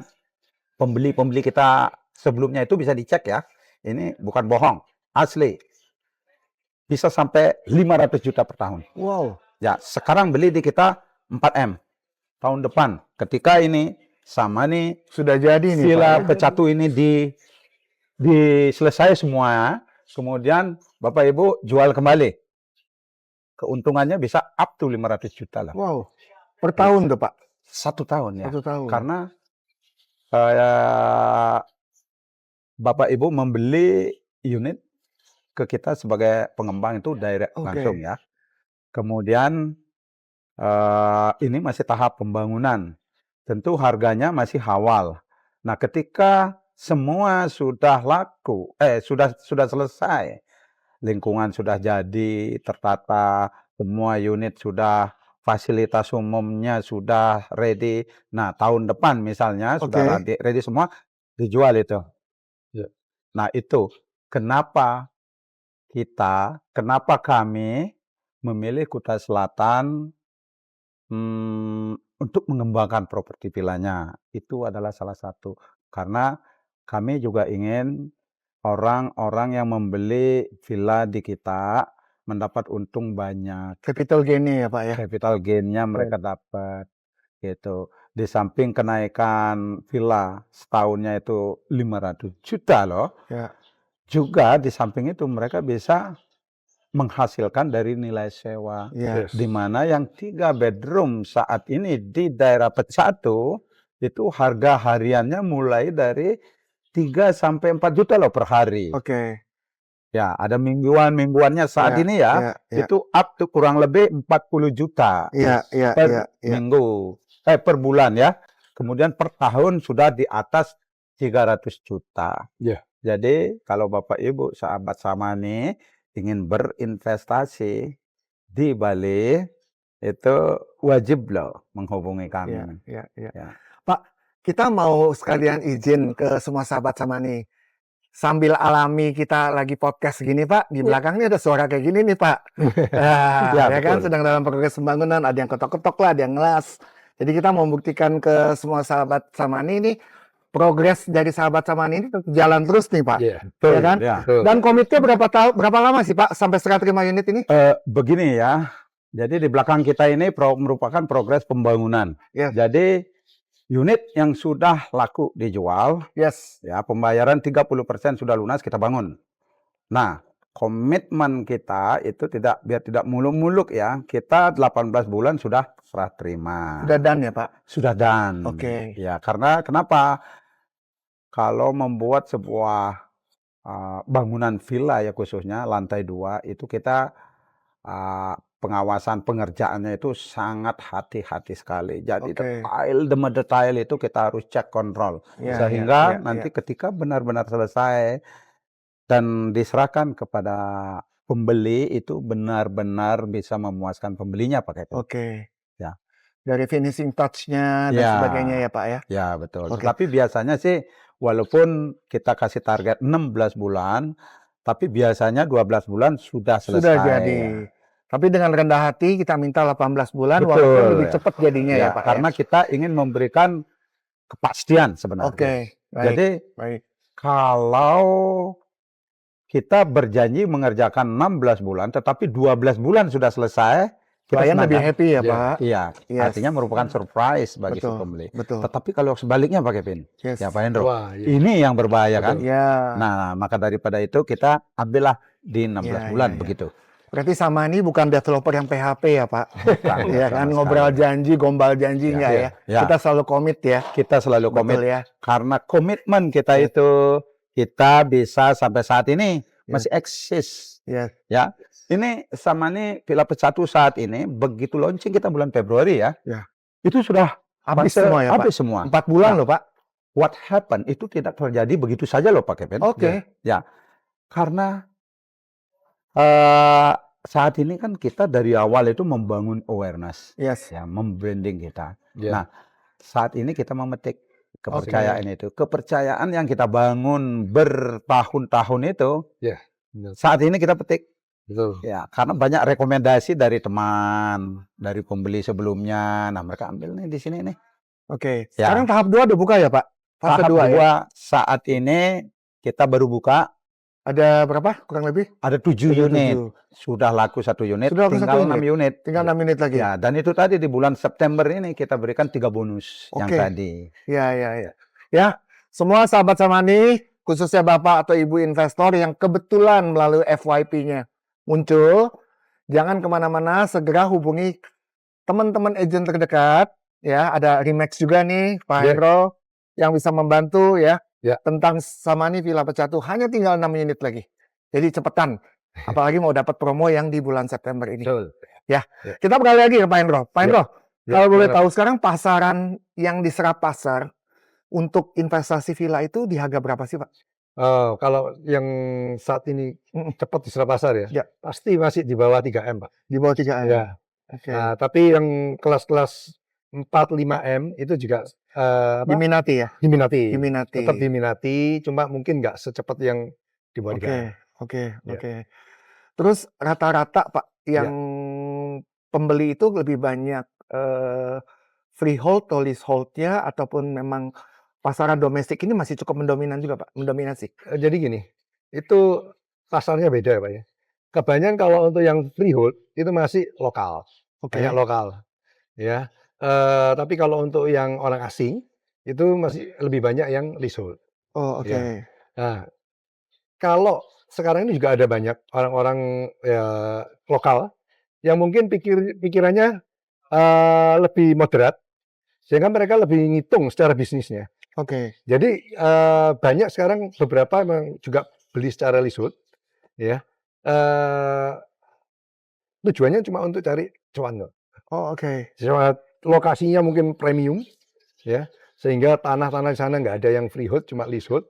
Pembeli-pembeli kita sebelumnya itu bisa dicek ya. Ini bukan bohong, asli. Bisa sampai 500 juta per tahun. Wow. Ya, sekarang beli di kita 4M. Tahun depan ketika ini sama nih Sudah jadi nih, villa Pak. Pecatu ini selesai semua, kemudian Bapak Ibu jual kembali. Keuntungannya bisa up to 500 juta lah. Wow. Per tahun tuh, Pak. 1 tahun ya. 1 tahun. Karena Bapak Ibu membeli unit ke kita sebagai pengembang itu direct Oke. langsung ya. Kemudian ini masih tahap pembangunan. Tentu harganya masih awal. Nah, ketika semua sudah laku, sudah selesai, lingkungan sudah jadi tertata, semua unit sudah, fasilitas umumnya sudah ready. Nah, tahun depan misalnya sudah ready semua, dijual itu. Ya. Nah, itu kenapa kami memilih Kuta Selatan untuk mengembangkan properti villanya. Itu adalah salah satu. Karena kami juga ingin orang-orang yang membeli villa di kita mendapat untung banyak. Capital gain-nya ya, Pak ya. Capital gain-nya mereka dapat. Gitu. Di samping kenaikan villa setahunnya itu 500 juta loh. Ya. Juga di samping itu mereka bisa menghasilkan dari nilai sewa. Ya. Di mana yang 3 bedroom saat ini di daerah Pecatu itu harga hariannya mulai dari 3 sampai 4 juta loh per hari. Oke. Ya, ada mingguannya saat ini ya, itu up to kurang lebih 40 juta per minggu. Per bulan ya. Kemudian per tahun sudah di atas 300 juta. Ya. Jadi kalau Bapak Ibu sahabat Samani ingin berinvestasi di Bali, itu wajib loh menghubungi kami. Ya. Pak, kita mau sekalian izin ke semua sahabat Samani. Sambil alami kita lagi podcast gini, Pak, di belakang ini ada suara kayak gini nih, Pak. Ya kan, sedang dalam proses pembangunan, ada yang ketok-ketok lah, ada yang ngelas. Jadi kita mau membuktikan ke semua sahabat Samani ini, progres dari sahabat Samani ini jalan terus nih, Pak. Iya, Ya kan? Ya. Dan komitnya berapa lama sih, Pak, sampai serah terima unit ini? Begini ya, jadi di belakang kita ini merupakan progres pembangunan. Yes. Jadi unit yang sudah laku dijual, Yes. ya pembayaran 30% sudah lunas kita bangun. Nah, komitmen kita itu biar tidak muluk-muluk ya, kita 18 bulan sudah serah terima. Sudah done ya, Pak? Sudah done. Oke. Ya, karena kenapa? Kalau membuat sebuah bangunan villa ya khususnya lantai 2 itu kita pengawasan pengerjaannya itu sangat hati-hati sekali. Jadi detail demi detail itu kita harus cek kontrol. Sehingga nanti ketika benar-benar selesai dan diserahkan kepada pembeli itu benar-benar bisa memuaskan pembelinya Pak Kevin. Oke. Ya. Dari finishing touch-nya dan sebagainya ya Pak ya? Ya betul. Tapi biasanya sih walaupun kita kasih target 16 bulan, tapi biasanya 12 bulan sudah selesai. Sudah jadi. Tapi dengan rendah hati kita minta 18 bulan, Betul, walaupun lebih cepat jadinya ya Pak. Karena kita ingin memberikan kepastian sebenarnya. Oke, baik. Jadi kalau kita berjanji mengerjakan 16 bulan, tetapi 12 bulan sudah selesai, klien lebih happy ya Pak. Iya, artinya merupakan surprise bagi si pembeli. Betul. Tetapi kalau sebaliknya Pak Kevin, ya Pak Hendro, Wah, ini yang berbahaya kan? Ya. Nah, maka daripada itu kita ambillah di 16 bulan begitu. Berarti Samani bukan developer yang PHP ya, Pak? Bukan, Iya sama kan, sekali. ngobrol janji, gombal janji Ya, enggak ya? ya. Kita selalu komit ya. Kita selalu komit Betul ya. karena komitmen kita Ya. itu kita bisa sampai saat ini Ya. masih eksis. Ya. Ya, ini Samani Villa Pesatu saat ini begitu launching kita bulan Februari ya. Ya. Itu sudah Habis hampir semua ya, Pak? habis semua. 4 bulan Nah, loh, Pak. What happened itu tidak terjadi begitu saja loh Pak Kevin. Oke. Ya, karena saat ini kan kita dari awal itu membangun awareness, Yes. ya, membranding kita. Ya. Nah, saat ini kita memetik kepercayaan itu, kepercayaan yang kita bangun bertahun-tahun itu. Ya, benar. Saat ini kita petik, Betul. ya, karena banyak rekomendasi dari teman, dari pembeli sebelumnya. Nah, mereka ambil nih di sini nih. Oke. Ya. Sekarang tahap 2 udah buka ya, Pak? Fase Tahap 2 ya? kedua saat ini kita baru buka. Ada berapa kurang lebih? Ada 7 Ada unit. 7. Sudah laku 1 unit, Sudah laku tinggal 1 6 unit. Tinggal 6 menit lagi. Ya, dan itu tadi di bulan September ini kita berikan 3 bonus yang Oke. tadi. Ya, ya, ya. Ya, semua sahabat Samani, khususnya Bapak atau Ibu investor yang kebetulan melalui FYP-nya muncul, jangan kemana-mana, segera hubungi teman-teman agent terdekat. Ya, ada Remax juga nih, Pak Ya. Hendro, yang bisa membantu ya, Ya. tentang Samani Villa Pesatu. Hanya tinggal 6 unit lagi. Jadi cepetan. Apalagi mau dapat promo yang di bulan September ini. Betul. Kita beralih lagi ke Pak Hendro. Pak Ya. Hendro, Ya, kalau boleh gimana? tahu sekarang pasaran yang diserap pasar untuk investasi villa itu di harga berapa sih, Pak? Oh, kalau yang saat ini cepat diserap pasar ya, Ya. pasti masih di bawah 3M, Pak. Di bawah 3M. Ya. Oke. Nah, tapi yang kelas-kelas 4-5M itu juga Diminati ya? diminati. Diminati. Tetap diminati, cuma mungkin nggak secepat yang di bawah 3M. Oke. Ya. Terus rata-rata, Pak, Ya. yang pembeli itu lebih banyak freehold atau leasehold-nya ataupun memang pasaran domestik ini masih cukup mendominan juga, Pak? Mendominasi. Jadi gini, itu pasarnya beda ya, Pak ya. Kebanyakan kalau untuk yang freehold itu masih lokal, Oke. banyak lokal, ya. Tapi kalau untuk yang orang asing itu masih lebih banyak yang leasehold. Oh, oke. Ya. Nah, kalau sekarang ini juga ada banyak orang-orang ya, lokal yang mungkin pikirannya lebih moderat, sehingga mereka lebih ngitung secara bisnisnya. Oke. Jadi banyak sekarang beberapa memang juga beli secara leasehold, ya. Tujuannya cuma untuk cari cuan kok. Oh, oke. Cuma lokasinya mungkin premium, ya, sehingga tanah-tanah di sana nggak ada yang freehold, cuma leasehold.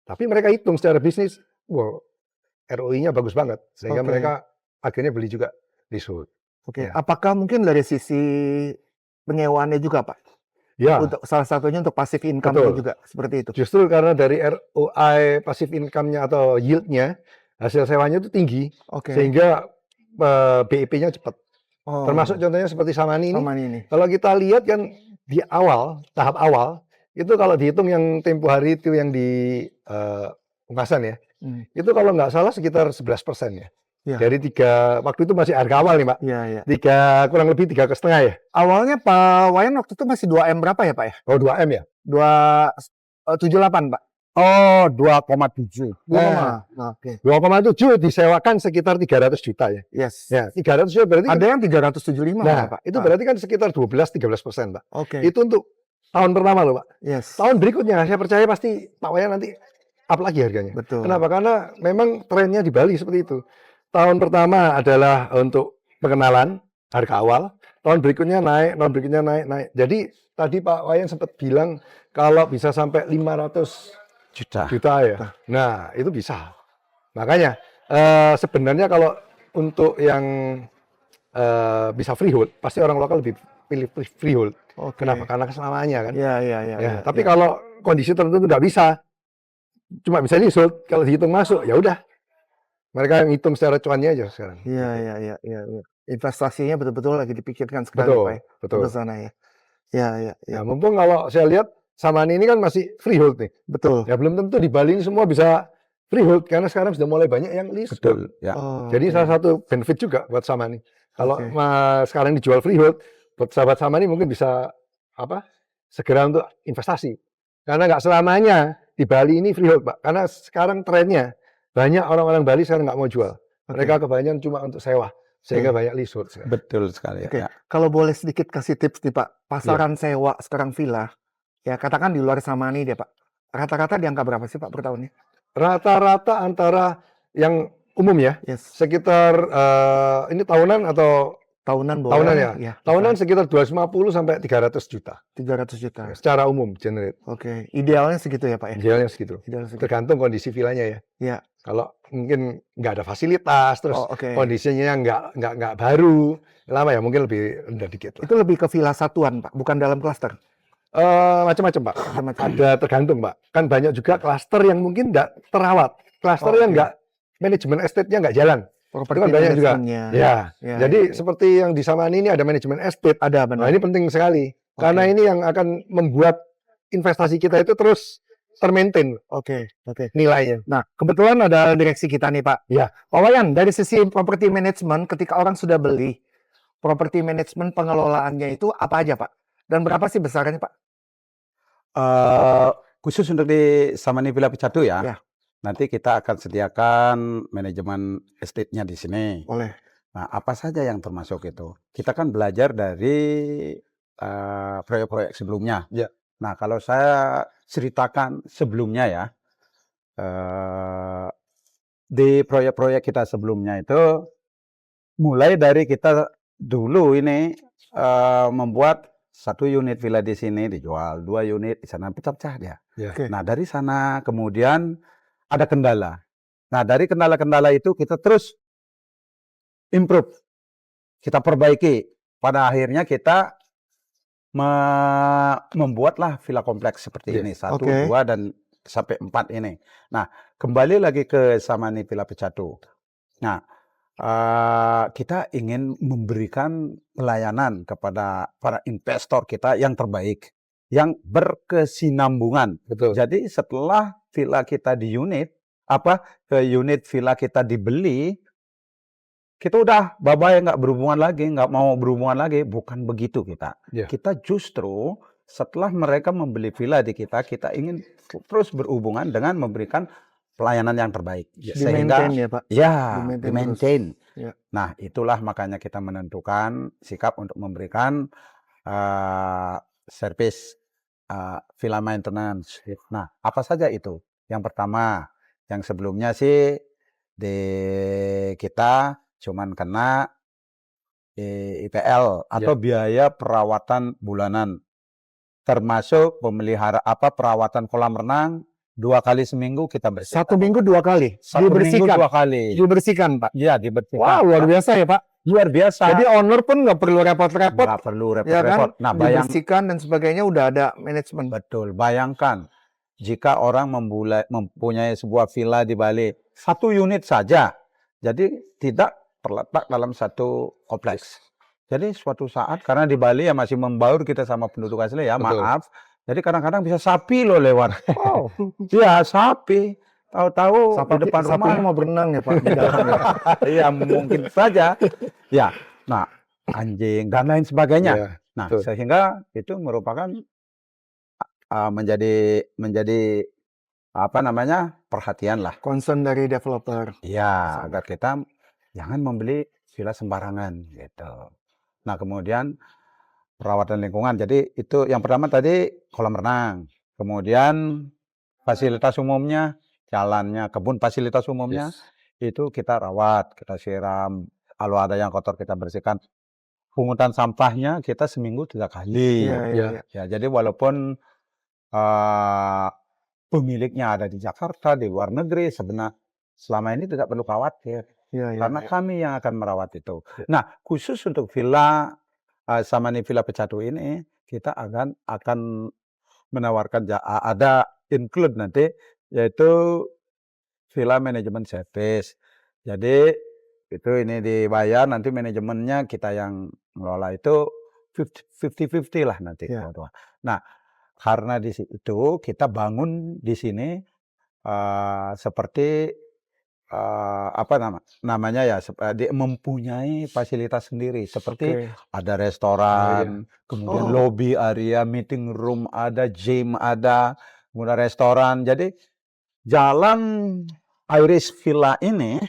Tapi mereka hitung secara bisnis, wow, ROI-nya bagus banget, sehingga Oke. mereka akhirnya beli juga leasehold. Oke. Ya. Apakah mungkin dari sisi penyewaannya juga, Pak? Ya, Untuk salah satunya untuk passive income betul. juga seperti itu. Justru karena dari ROI passive income-nya atau yield-nya, hasil sewanya itu tinggi, Oke. sehingga BIP-nya cepat. Oh, Termasuk contohnya seperti Samani ini. Samani ini. Kalau kita lihat kan di awal, tahap awal, itu kalau dihitung yang tempo hari itu yang di Ungkasan ya, itu kalau nggak salah sekitar 11% ya. Ya. Dari waktu itu masih harga awal nih Pak, Iya, iya. kurang lebih 3,5 ya. Awalnya Pak Wayan waktu itu masih 2M berapa ya, Pak ya? Oh 2M ya? 278, Pak. Oh, 2,7. Nah, Oke. 2,7 disewakan sekitar 300 juta ya. Yes. Ya, 300 juta berarti Ada yang 375 malah, nah, Pak. itu berarti kan sekitar 12-13% Pak. Oke. Itu untuk tahun pertama loh Pak. Yes. Tahun berikutnya saya percaya pasti Pak Wayan nanti up lagi harganya. Betul. Kenapa? Karena memang trennya di Bali seperti itu. Tahun pertama adalah untuk pengenalan harga awal, tahun berikutnya naik, tahun berikutnya naik. Jadi tadi Pak Wayan sempat bilang kalau bisa sampai 500 juta ya. Nah, itu bisa. Makanya sebenarnya kalau untuk yang bisa freehold, pasti orang lokal lebih pilih freehold. Oke. Kenapa? Karena keselamaannya kan. Iya, iya, iya. Ya, tapi kalau kondisi tertentu nggak bisa, cuma bisa leasehold, kalau dihitung masuk, ya udah. Mereka yang hitung secara cuannya aja sekarang. Iya, iya, iya, iya. Investasinya betul-betul lagi dipikirkan sekali, Betul, Pak. Ya, betul. ke sana ya. Iya, iya, iya. Ya, mumpung kalau saya lihat Samani ini kan masih freehold nih. Betul. Ya belum tentu di Bali ini semua bisa freehold karena sekarang sudah mulai banyak yang leasehold. Betul, ya. Oh, Jadi oke. salah satu benefit juga buat Samani. Kalau Oke. sekarang dijual freehold, buat sahabat Samani mungkin bisa segera untuk investasi. Karena nggak selamanya di Bali ini freehold, Pak. Karena sekarang trennya banyak orang-orang Bali sekarang nggak mau jual. Mereka kebanyakan cuma untuk sewa, sehingga Oke. banyak leasehold sekarang. Betul sekali Oke, ya. kalau boleh sedikit kasih tips nih Pak, Iya. pasaran sewa sekarang villa, ya katakan di luar Samani deh Pak. Rata-rata di angka berapa sih Pak per tahunnya? Rata-rata antara yang umum ya, Yes, sekitar ini tahunan atau tahunan tahunan boleh, ya? ya, Tahunan sekitar 250 sampai 300 juta 300 juta. ya, secara umum generate. Oke, idealnya segitu ya Pak ya? Idealnya segitu. Idealnya segitu. Tergantung kondisi villanya ya. Ya, Kalau mungkin nggak ada fasilitas, terus oh oke. kondisinya nggak baru, lama ya mungkin lebih rendah dikit lah. Itu lebih ke villa satuan Pak, bukan dalam klaster. Macam-macam Pak. Macam-macam. Ada tergantung Pak. Kan banyak juga klaster yang mungkin nggak terawat, klaster Oh, yang oke. nggak manajemen estate-nya nggak jalan. Properti kan banyak juga. manajemennya. Ya, Ya, jadi ya. seperti yang di Samani ini ada manajemen estate. Ada Nah, benar. ini penting sekali. Oke. Karena ini yang akan membuat investasi kita itu terus termaintain Oke, oke. nilainya. Nah, kebetulan ada direksi kita nih Pak. Ya. Pak Wayan, dari sisi properti manajemen, ketika orang sudah beli, properti manajemen pengelolaannya itu apa aja Pak? Dan berapa sih besarnya Pak? Khusus untuk di Samani Villa Picatu ya. Ya. Nanti kita akan sediakan manajemen estate-nya di sini. Boleh. Nah, apa saja yang termasuk itu? Kita kan belajar dari proyek-proyek sebelumnya. Ya. Nah, kalau saya ceritakan sebelumnya ya, di proyek-proyek kita sebelumnya itu, mulai dari kita dulu ini membuat 1 unit villa di sini dijual, 2 unit di sana pecah-pecah dia. Ya. Oke. Nah, dari sana kemudian ada kendala. Nah, dari kendala-kendala itu kita terus improve, kita perbaiki. Pada akhirnya kita membuatlah villa kompleks seperti Iya. ini, 1, Oke. 2 dan sampai 4 ini. Nah, kembali lagi ke Samani Villa Picatu. Nah, kita ingin memberikan pelayanan kepada para investor kita yang terbaik, yang berkesinambungan. Betul. Jadi setelah villa kita di unit villa kita dibeli, kita udah bye-bye, nggak berhubungan lagi, nggak mau berhubungan lagi. Bukan begitu kita. Ya. Kita justru setelah mereka membeli villa di kita, kita ingin terus berhubungan dengan memberikan pelayanan yang terbaik. Di-maintain ya Pak? Ya, Di-maintain di-maintain. Ya. Nah, itulah makanya kita menentukan sikap untuk memberikan service villa maintenance. Nah, apa saja itu? Yang pertama, yang sebelumnya sih di kita cuman kena IPL atau biaya perawatan bulanan, termasuk perawatan kolam renang 2 kali seminggu kita bersihkan. 1 minggu 2 kali? 1 minggu Dibersihkan? 2 kali. Dibersihkan Pak? Iya, dibersihkan. Wah, luar biasa ya Pak. Luar biasa. Jadi owner pun nggak perlu repot-repot, Nggak perlu ya kan? repot-repot. Nah, Dibersihkan dan sebagainya udah ada manajemen. betul. Bayangkan jika orang mempunyai sebuah villa di Bali, 1 unit saja, jadi tidak terletak dalam 1 kompleks. Jadi suatu saat, karena di Bali ya masih membaur kita sama penduduk asli ya, Betul. maaf. Jadi kadang-kadang bisa sapi loh lewat. Wow. Iya, sapi. Tahu-tahu di depan Sapinya rumah. mau berenang ya Pak? Di dalam ya? Iya, mungkin saja. Ya, nah, anjing dan lain sebagainya. Ya. Nah, betul. sehingga itu merupakan menjadi apa namanya, perhatian lah. Concern dari developer. Iya, agar kita jangan membeli villa sembarangan gitu. Nah, kemudian perawatan lingkungan. Jadi itu yang pertama tadi kolam renang. Kemudian fasilitas umumnya, jalannya, kebun fasilitas umumnya itu kita rawat, kita siram. Kalau ada yang kotor kita bersihkan. Pungutan sampahnya kita seminggu 3 kali. Iya, iya, iya. Ya, jadi walaupun pemiliknya ada di Jakarta, di luar negeri, sebenarnya selama ini tidak perlu khawatir. Iya, iya, Karena iya. kami yang akan merawat itu. Nah, khusus untuk villa Samani Villa Picatu ini, kita akan menawarkan ada include nanti, yaitu villa manajemen service. Jadi itu ini dibayar, nanti manajemennya kita yang ngelola, itu 50-50 lah nanti. Ya. Nah, karena di situ kita bangun di sini seperti apa namanya ya, mempunyai fasilitas sendiri seperti Oke. ada restoran, kemudian lobby area, meeting room ada, gym ada, kemudian restoran. Jadi jalan Iris Villa ini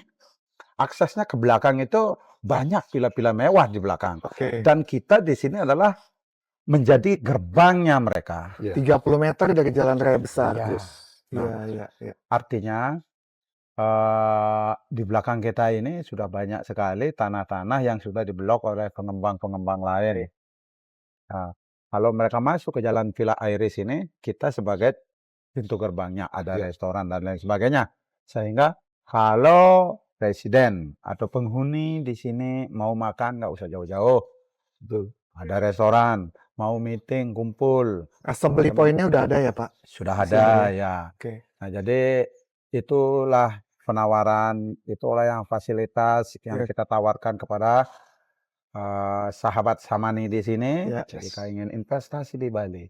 aksesnya ke belakang itu banyak villa-villa mewah di belakang. Oke. Dan kita di sini adalah menjadi gerbangnya mereka. Ya. 30 meter dari jalan raya besar. Iya. Iya, iya, iya. Artinya di belakang kita ini sudah banyak sekali tanah-tanah yang sudah diblok oleh pengembang-pengembang lain. Nah, kalau mereka masuk ke jalan Villa Iris ini, kita sebagai pintu gerbangnya, ada Ya. restoran dan lain sebagainya. Sehingga kalau residen atau penghuni di sini mau makan nggak usah jauh-jauh, Betul. ada restoran, mau meeting, kumpul, Assembly teman-teman point-nya udah ada ya, Pak? sudah Di sini ada ya. ya. Oke. Nah, jadi itulah penawaran, itulah yang fasilitas yang Ya. kita tawarkan kepada sahabat Samani di sini. Ya. Jika ingin investasi di Bali,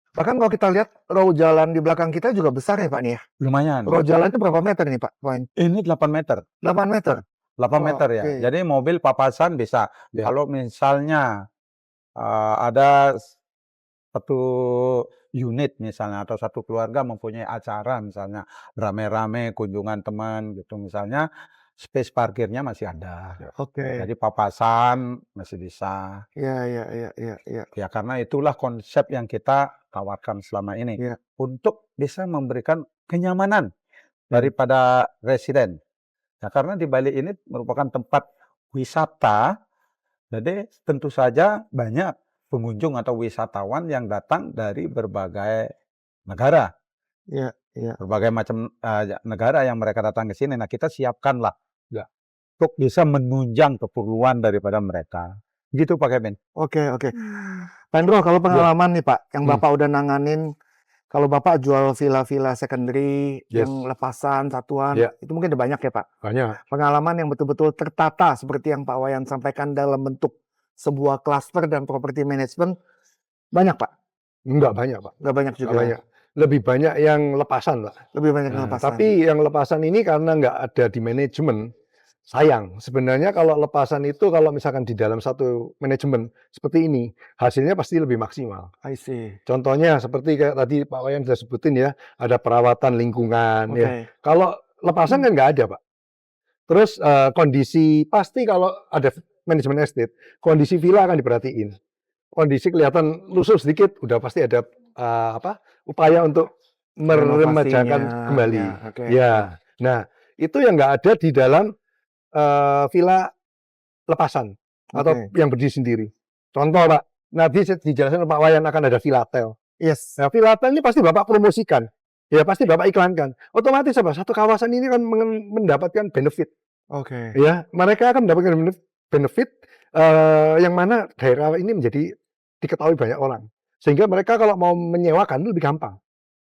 Bahkan kalau kita lihat row jalan di belakang kita juga besar ya, Pak nih ya. lumayan. Row jalan itu berapa meter nih, Pak? Poin. Ini 8 meter. 8 meter. 8 Oh, meter ya. oke. Jadi mobil papasan bisa. Ya. Kalau misalnya ada satu unit misalnya atau satu keluarga mempunyai acara misalnya rame-rame kunjungan teman gitu misalnya, space parkirnya masih ada. Oke. Jadi papasan masih bisa. Iya, iya, iya, iya, iya. Ya karena itulah konsep yang kita tawarkan selama ini Iya. untuk bisa memberikan kenyamanan daripada residen. Nah, karena di Bali ini merupakan tempat wisata, jadi tentu saja banyak pengunjung atau wisatawan yang datang dari berbagai negara, Iya, iya. berbagai macam negara yang mereka datang ke sini. Nah, kita siapkanlah ya, untuk bisa menunjang keperluan daripada mereka. Gitu Pak Kevin. Oke, oke. Pak Hendro, kalau pengalaman nih Pak, yang Bapak udah nanganin, kalau Bapak jual villa-villa secondary, Yes. yang lepasan, satuan, Ya. itu mungkin udah banyak ya Pak? Banyak. Pengalaman yang betul-betul tertata seperti yang Pak Wayan sampaikan dalam bentuk sebuah cluster dan property management, banyak Pak? Enggak banyak, Pak. Nggak banyak Enggak juga? banyak. Lebih banyak yang lepasan, Pak. Lebih banyak yang Nah, lepasan? tapi yang lepasan ini karena nggak ada di manajemen, sayang. Sebenarnya kalau lepasan itu kalau misalkan di dalam satu manajemen seperti ini, hasilnya pasti lebih maksimal. I see. Contohnya seperti kayak tadi Pak Wayan sudah sebutin ya, ada perawatan lingkungan Oke. ya. Kalau lepasan kan nggak ada, Pak. Terus kondisi pasti kalau ada manajemen estate, kondisi villa akan diperhatiin. Kondisi kelihatan lusuh sedikit, udah pasti ada upaya untuk meremajakan Renovasinya, kembali. ya, oke. Ya, nah itu yang nggak ada di dalam villa lepasan atau Oke. yang berdiri sendiri. Contoh Pak, nanti dijelaskan Pak Wayan akan ada Villatel. Yes. Nah, Villatel ini pasti Bapak promosikan, ya pasti Bapak iklankan. Otomatis apa? Satu kawasan ini kan mendapatkan benefit. Oke. Ya, mereka akan mendapatkan benefit yang mana daerah ini menjadi diketahui banyak orang. Sehingga mereka kalau mau menyewakan itu lebih gampang.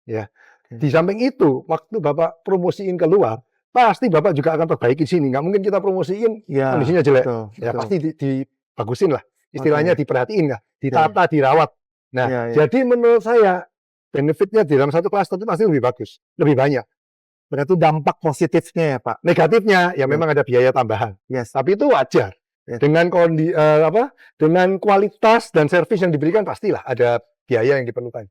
Ya. Di samping itu, waktu Bapak promosiin keluar, pasti Bapak juga akan perbaiki sini. Nggak mungkin kita promosiin Ya, kondisinya jelek. betul, Ya betul. pasti dibagusin lah. Istilahnya diperhatiin lah, ditata, Ya. dirawat. Nah, Ya, ya. jadi menurut saya benefitnya di dalam satu klaster itu pasti lebih bagus, lebih banyak. Berarti dampak positifnya ya Pak? Negatifnya ya memang ada biaya tambahan. Yes. Tapi itu wajar. Yes. Dengan dengan kualitas dan servis yang diberikan pastilah ada biaya yang diperlukan.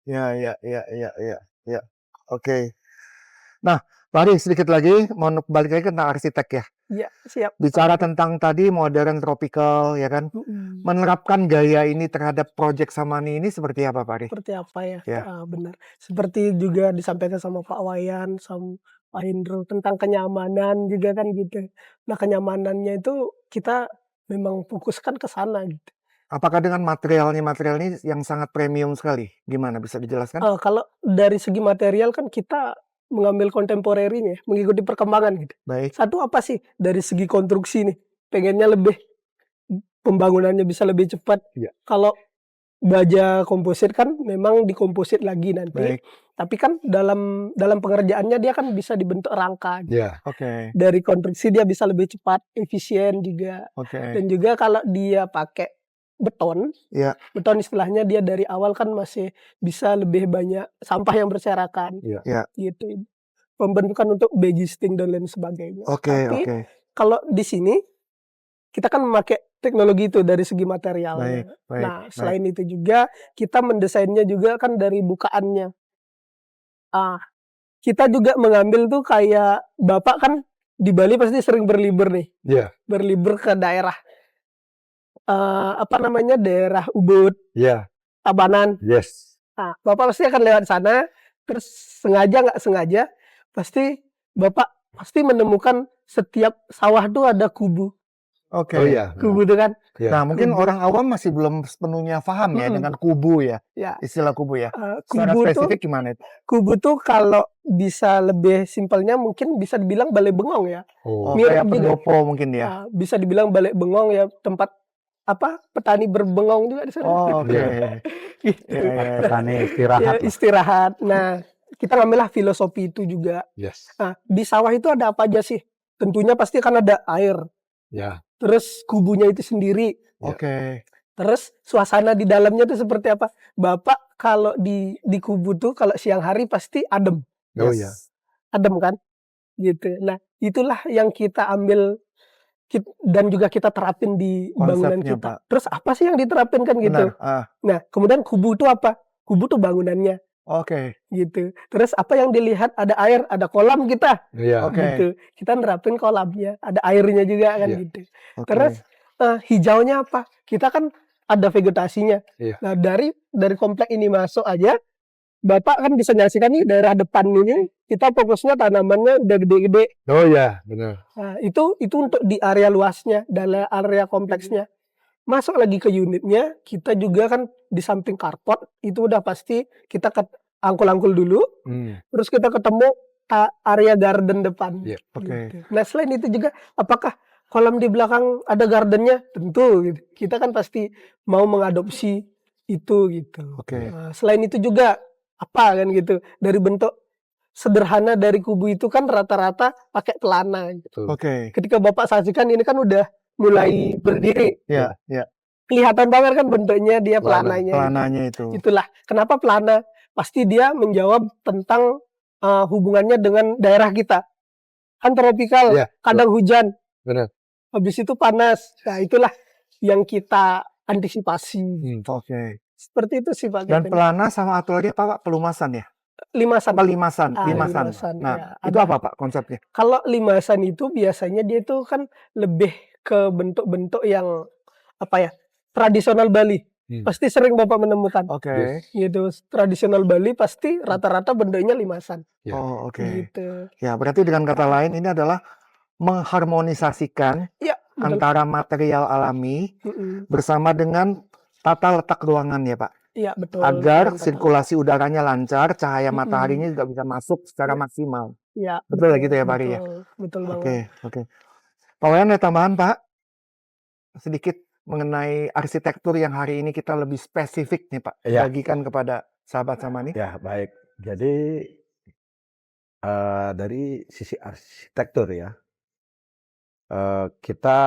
Ya, ya, ya, ya, ya, ya. Oke. Nah, Pak Ari, sedikit lagi mau balik lagi ke tentang arsitek ya. Iya, siap. Bicara tentang tadi modern tropical ya kan. Menerapkan gaya ini terhadap proyek Samani ini seperti apa Pak Ari? Seperti apa ya? Ya. Benar. Seperti juga disampaikan sama Pak Wayan, sama Pak Hendro tentang kenyamanan juga kan gitu. Nah, kenyamanannya itu kita memang fokuskan ke sana gitu. Apakah dengan material ini yang sangat premium sekali? Gimana bisa dijelaskan? Kalau dari segi material kan kita mengambil kontemporerinya, mengikuti perkembangan gitu. Baik. Satu apa sih dari segi konstruksi nih, pengennya lebih pembangunannya bisa lebih cepat. Iya. Kalau baja komposit kan memang dikomposit lagi nanti. Baik. Tapi kan dalam pengerjaannya dia kan bisa dibentuk rangka. Ya. Oke. Dari konstruksi dia bisa lebih cepat, efisien juga. Oke. Dan juga kalau dia pakai beton, Iya. beton istilahnya dia dari awal kan masih bisa lebih banyak sampah yang berserakan. Iya. Iya. Gitu. Pembentukan untuk begisting dan lain sebagainya. Oke, Tapi oke. kalau di sini kita kan memakai teknologi itu dari segi material. Baik, baik, Nah, selain itu juga kita mendesainnya juga kan dari bukaannya. Kita juga mengambil tuh kayak Bapak kan di Bali pasti sering berlibur nih, Iya, berlibur ke daerah apa namanya, daerah Ubud, iya, Tabanan. yes. Nah, Bapak pasti akan lewat sana, terus sengaja nggak sengaja, pasti Bapak pasti menemukan setiap sawah tuh ada kubu. Oke. Oh iya, Kubu tuh kan. iya. Nah, mungkin Kubu. orang awam masih belum sepenuhnya paham ya Mm-mm. dengan kubu ya, Ya, istilah kubu ya. Secara kubu tuh spesifik gimana itu? kubu tuh kalau bisa lebih simpelnya mungkin bisa dibilang balai bengong ya. Oh, Oh, Mirip kayak juga. pendopo mungkin ya. Bisa dibilang balai bengong ya, tempat apa, petani berbengong juga di sana. Oh, oke. Iya. Gitu. Iya, iya, iya. Petani Ya, istirahat lah. istirahat. Nah, kita ngambillah filosofi itu juga. Yes. Nah, di sawah itu ada apa aja sih? Tentunya pasti akan ada air, Ya, terus kubunya itu sendiri, Oke. terus suasana di dalamnya itu seperti apa? Bapak kalau di kubu tuh kalau siang hari pasti adem, oh Yes. iya. adem kan? Gitu. Nah, itulah yang kita ambil dan juga kita terapin di bangunan Konsepnya, kita. Pak. Terus apa sih yang diterapin kan gitu? Benar. Nah, kemudian kubu itu apa? Kubu tuh bangunannya Oke. gitu. Terus apa yang dilihat, ada air, ada kolam kita Iya. Oke. gitu. Kita nerapin kolamnya, ada airnya juga kan Iya. gitu. Oke. Terus hijaunya apa? Kita kan ada vegetasinya. Iya. Nah, dari komplek ini masuk aja, Bapak kan bisa nyaksikan nih daerah depan ini kita fokusnya tanamannya udah gede-gede. Oh iya, benar. Nah, itu untuk di area luasnya, dalam area kompleksnya. Masuk lagi ke unitnya, kita juga kan di samping carport itu udah pasti kita angkul-angkul dulu, terus kita ketemu area garden depan. Iya. Oke. Gitu. Nah, selain itu juga apakah kolam di belakang ada gardennya? Tentu gitu. Kita kan pasti mau mengadopsi itu gitu. Oke. Nah, selain itu juga apa kan gitu, dari bentuk sederhana dari kubu itu kan rata-rata pakai pelana. Betul. Oke. Ketika Bapak saksikan ini kan udah mulai berdiri, Iya, iya. kelihatan banget kan bentuknya dia Pelana. pelananya. Pelananya itu. Itulah kenapa pelana, pasti dia menjawab tentang hubungannya dengan daerah kita. Kan tropikal, Iya, kadang hujan, benar. habis itu panas. Nah, itulah yang kita antisipasi. Oke. Seperti itu sih Pak Dan Kevin. pelana sama atau lagi apa, Pak? Pelumasan ya? Limasan. Apa limasan? Limasan, Nah, ya. itu Ada. apa, Pak, konsepnya? Kalau limasan itu biasanya dia itu kan lebih ke bentuk-bentuk yang apa ya, tradisional Bali. Pasti sering Bapak menemukan. Oke. Gitu, tradisional Bali pasti rata-rata bentuknya limasan. Ya. Oh, oke. Gitu. Ya, berarti dengan kata lain ini adalah mengharmonisasikan Iya, betul. antara material alami Mm-mm. bersama dengan tata letak ruangan ya, Pak. Iya, betul. Agar Betul. sirkulasi udaranya lancar, cahaya Mm-mm. mataharinya juga bisa masuk secara maksimal. Iya, Betul ya gitu ya, Pak Ari ya? Betul banget. Oke, oke. Pak Wayan ada tambahan, Pak? Sedikit mengenai arsitektur yang hari ini kita lebih spesifik nih, Pak. Iya. Bagikan kepada sahabat Samani. Ya, baik. Jadi dari sisi arsitektur ya, kita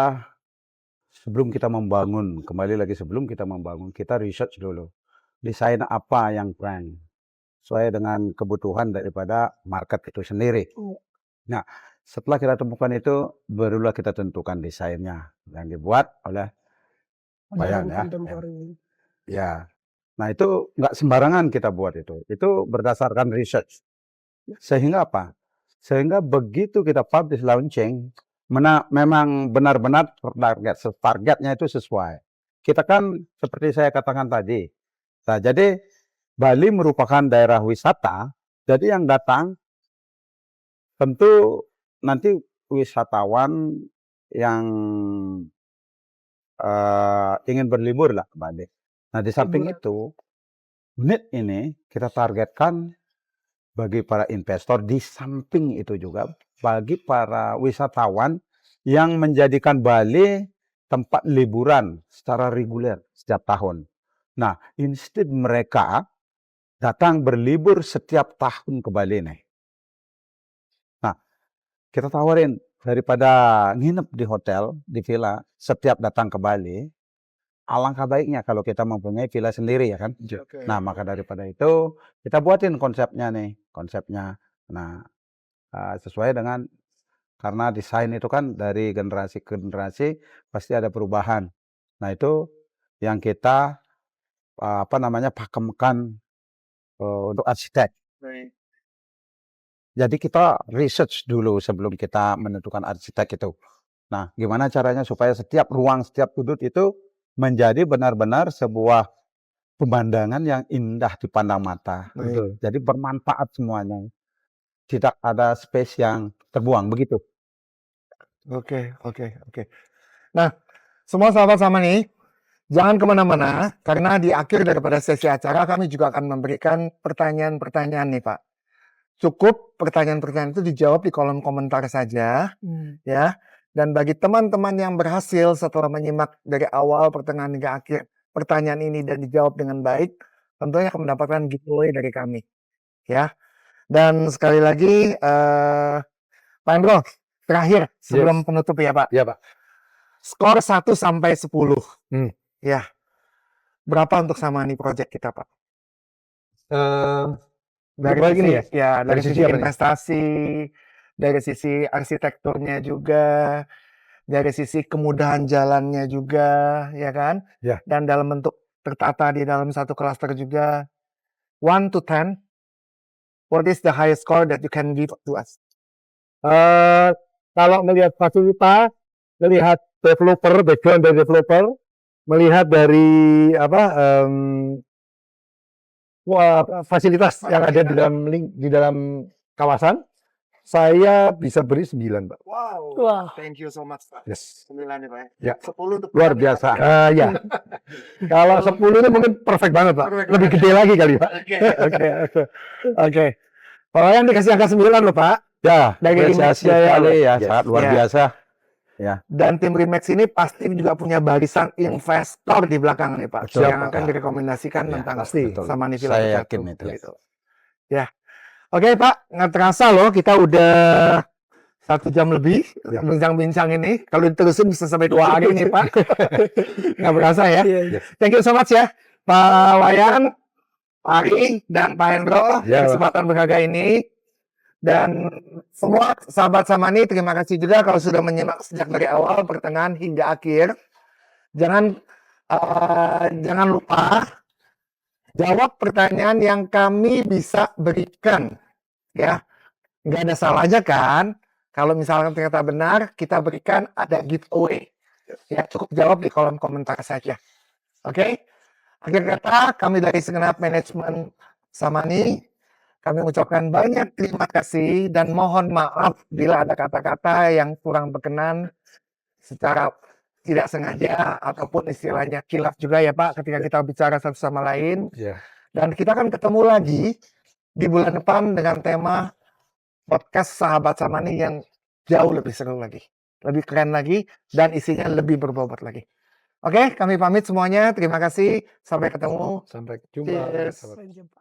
sebelum kita membangun, kembali lagi sebelum kita membangun, kita research dulu. Desain apa yang keren, sesuai dengan kebutuhan daripada market itu sendiri. Nah, setelah kita temukan itu, barulah kita tentukan desainnya yang dibuat oleh Wayan ya. Contemporary. Ya, nah itu nggak sembarangan kita buat itu. Itu berdasarkan research. Sehingga apa? Sehingga begitu kita publish launching, memang benar-benar targetnya itu sesuai. Kita kan seperti saya katakan tadi. Nah, jadi Bali merupakan daerah wisata. Jadi yang datang tentu nanti wisatawan yang ingin berlibur lah ke Bali. Nah, di samping itu, unit ini kita targetkan bagi para investor, di samping itu juga bagi para wisatawan yang menjadikan Bali tempat liburan secara reguler setiap tahun. Nah, instead mereka datang berlibur setiap tahun ke Bali nih. Nah, kita tawarin daripada nginep di hotel, di villa, setiap datang ke Bali, alangkah baiknya kalau kita mempunyai villa sendiri ya kan. Oke. Nah, maka daripada itu kita buatin konsepnya nih, konsepnya. Nah, sesuai dengan, karena desain itu kan dari generasi ke generasi pasti ada perubahan. Nah, itu yang kita pakemkan untuk arsitek. Jadi kita research dulu sebelum kita menentukan arsitek itu. Nah, gimana caranya supaya setiap ruang, setiap sudut itu menjadi benar-benar sebuah pemandangan yang indah dipandang mata. Betul. Jadi bermanfaat semuanya. Tidak ada space yang terbuang, begitu. Oke, oke, oke. Nah, semua sahabat sama nih, jangan kemana-mana, karena di akhir daripada sesi acara kami juga akan memberikan pertanyaan-pertanyaan nih Pak. Cukup pertanyaan-pertanyaan itu dijawab di kolom komentar saja, ya. Dan bagi teman-teman yang berhasil setelah menyimak dari awal, pertengahan hingga akhir pertanyaan ini dan dijawab dengan baik, tentunya akan mendapatkan giveaway dari kami, ya. Dan sekali lagi, Pak Hendro, terakhir sebelum penutup ya Pak. Ya, Pak. Skor 1 sampai 10. Hmm. Ya. Berapa untuk Samani Project kita, Pak? Dari baik sisi, ini ya? ya, dari Dari sisi sisi apa nih? investasi, dari sisi arsitekturnya juga, dari sisi kemudahan jalannya juga, ya kan? Ya. Dan dalam bentuk tertata di dalam satu klaster juga. 1 to 10, what is the highest score that you can give to us? Kalau melihat fasilitas, melihat developer, background dari developer, melihat dari fasilitas yang ada di dalam kawasan, saya bisa beri 9, Pak. Wow. Wah. Thank you so much, Pak. Yes. 9 nih, Pak. Ya. 10 untuk Luar Pak. biasa. Ya. Kalau 10 ini mungkin perfect banget, Pak. Perfect Lebih banget. gede lagi kali, Pak. Oke. Oke. Pak Wayan dikasih angka 9 loh, Pak. Ya, Dari apresiasi Remax Jaya, sekali ya, Yes. sangat luar Ya. biasa. Dan tim Remax ini pasti juga punya barisan investor di belakang nih, Pak. Betul, yang Pak. akan direkomendasikan Ya, tentang pasti. Samani Villa Saya Pecatu, yakin itu. gitu. Ya. Oke, Pak. Nggak terasa loh, kita udah 1 jam lebih Ya. bincang-bincang ini. Kalau diterusin bisa sampai 2 hari nih, Pak. Nggak berasa ya. Iya. Thank you so much ya, Pak Wayan, Pak Ari, dan Pak Hendro, Ya, Pak. kesempatan berharga ini. Dan semua sahabat Samani, terima kasih juga kalau sudah menyimak sejak dari awal, pertengahan hingga akhir. Jangan lupa jawab pertanyaan yang kami bisa berikan, ya. Nggak ada salahnya kan? Kalau misalkan ternyata benar, kita berikan ada giveaway. Ya, cukup jawab di kolom komentar saja. Oke? Akhir kata, kami dari segenap manajemen Samani, kami mengucapkan banyak terima kasih dan mohon maaf bila ada kata-kata yang kurang berkenan secara tidak sengaja ataupun istilahnya khilaf juga ya Pak ketika kita bicara satu sama lain. Ya. Dan kita akan ketemu lagi di bulan depan dengan tema podcast Sahabat Samani yang jauh lebih seru lagi, lebih keren lagi, dan isinya lebih berbobot lagi. Oke, kami pamit semuanya. Terima kasih. Sampai ketemu. Sampai jumpa. Cheers. sahabat. Sampai jumpa.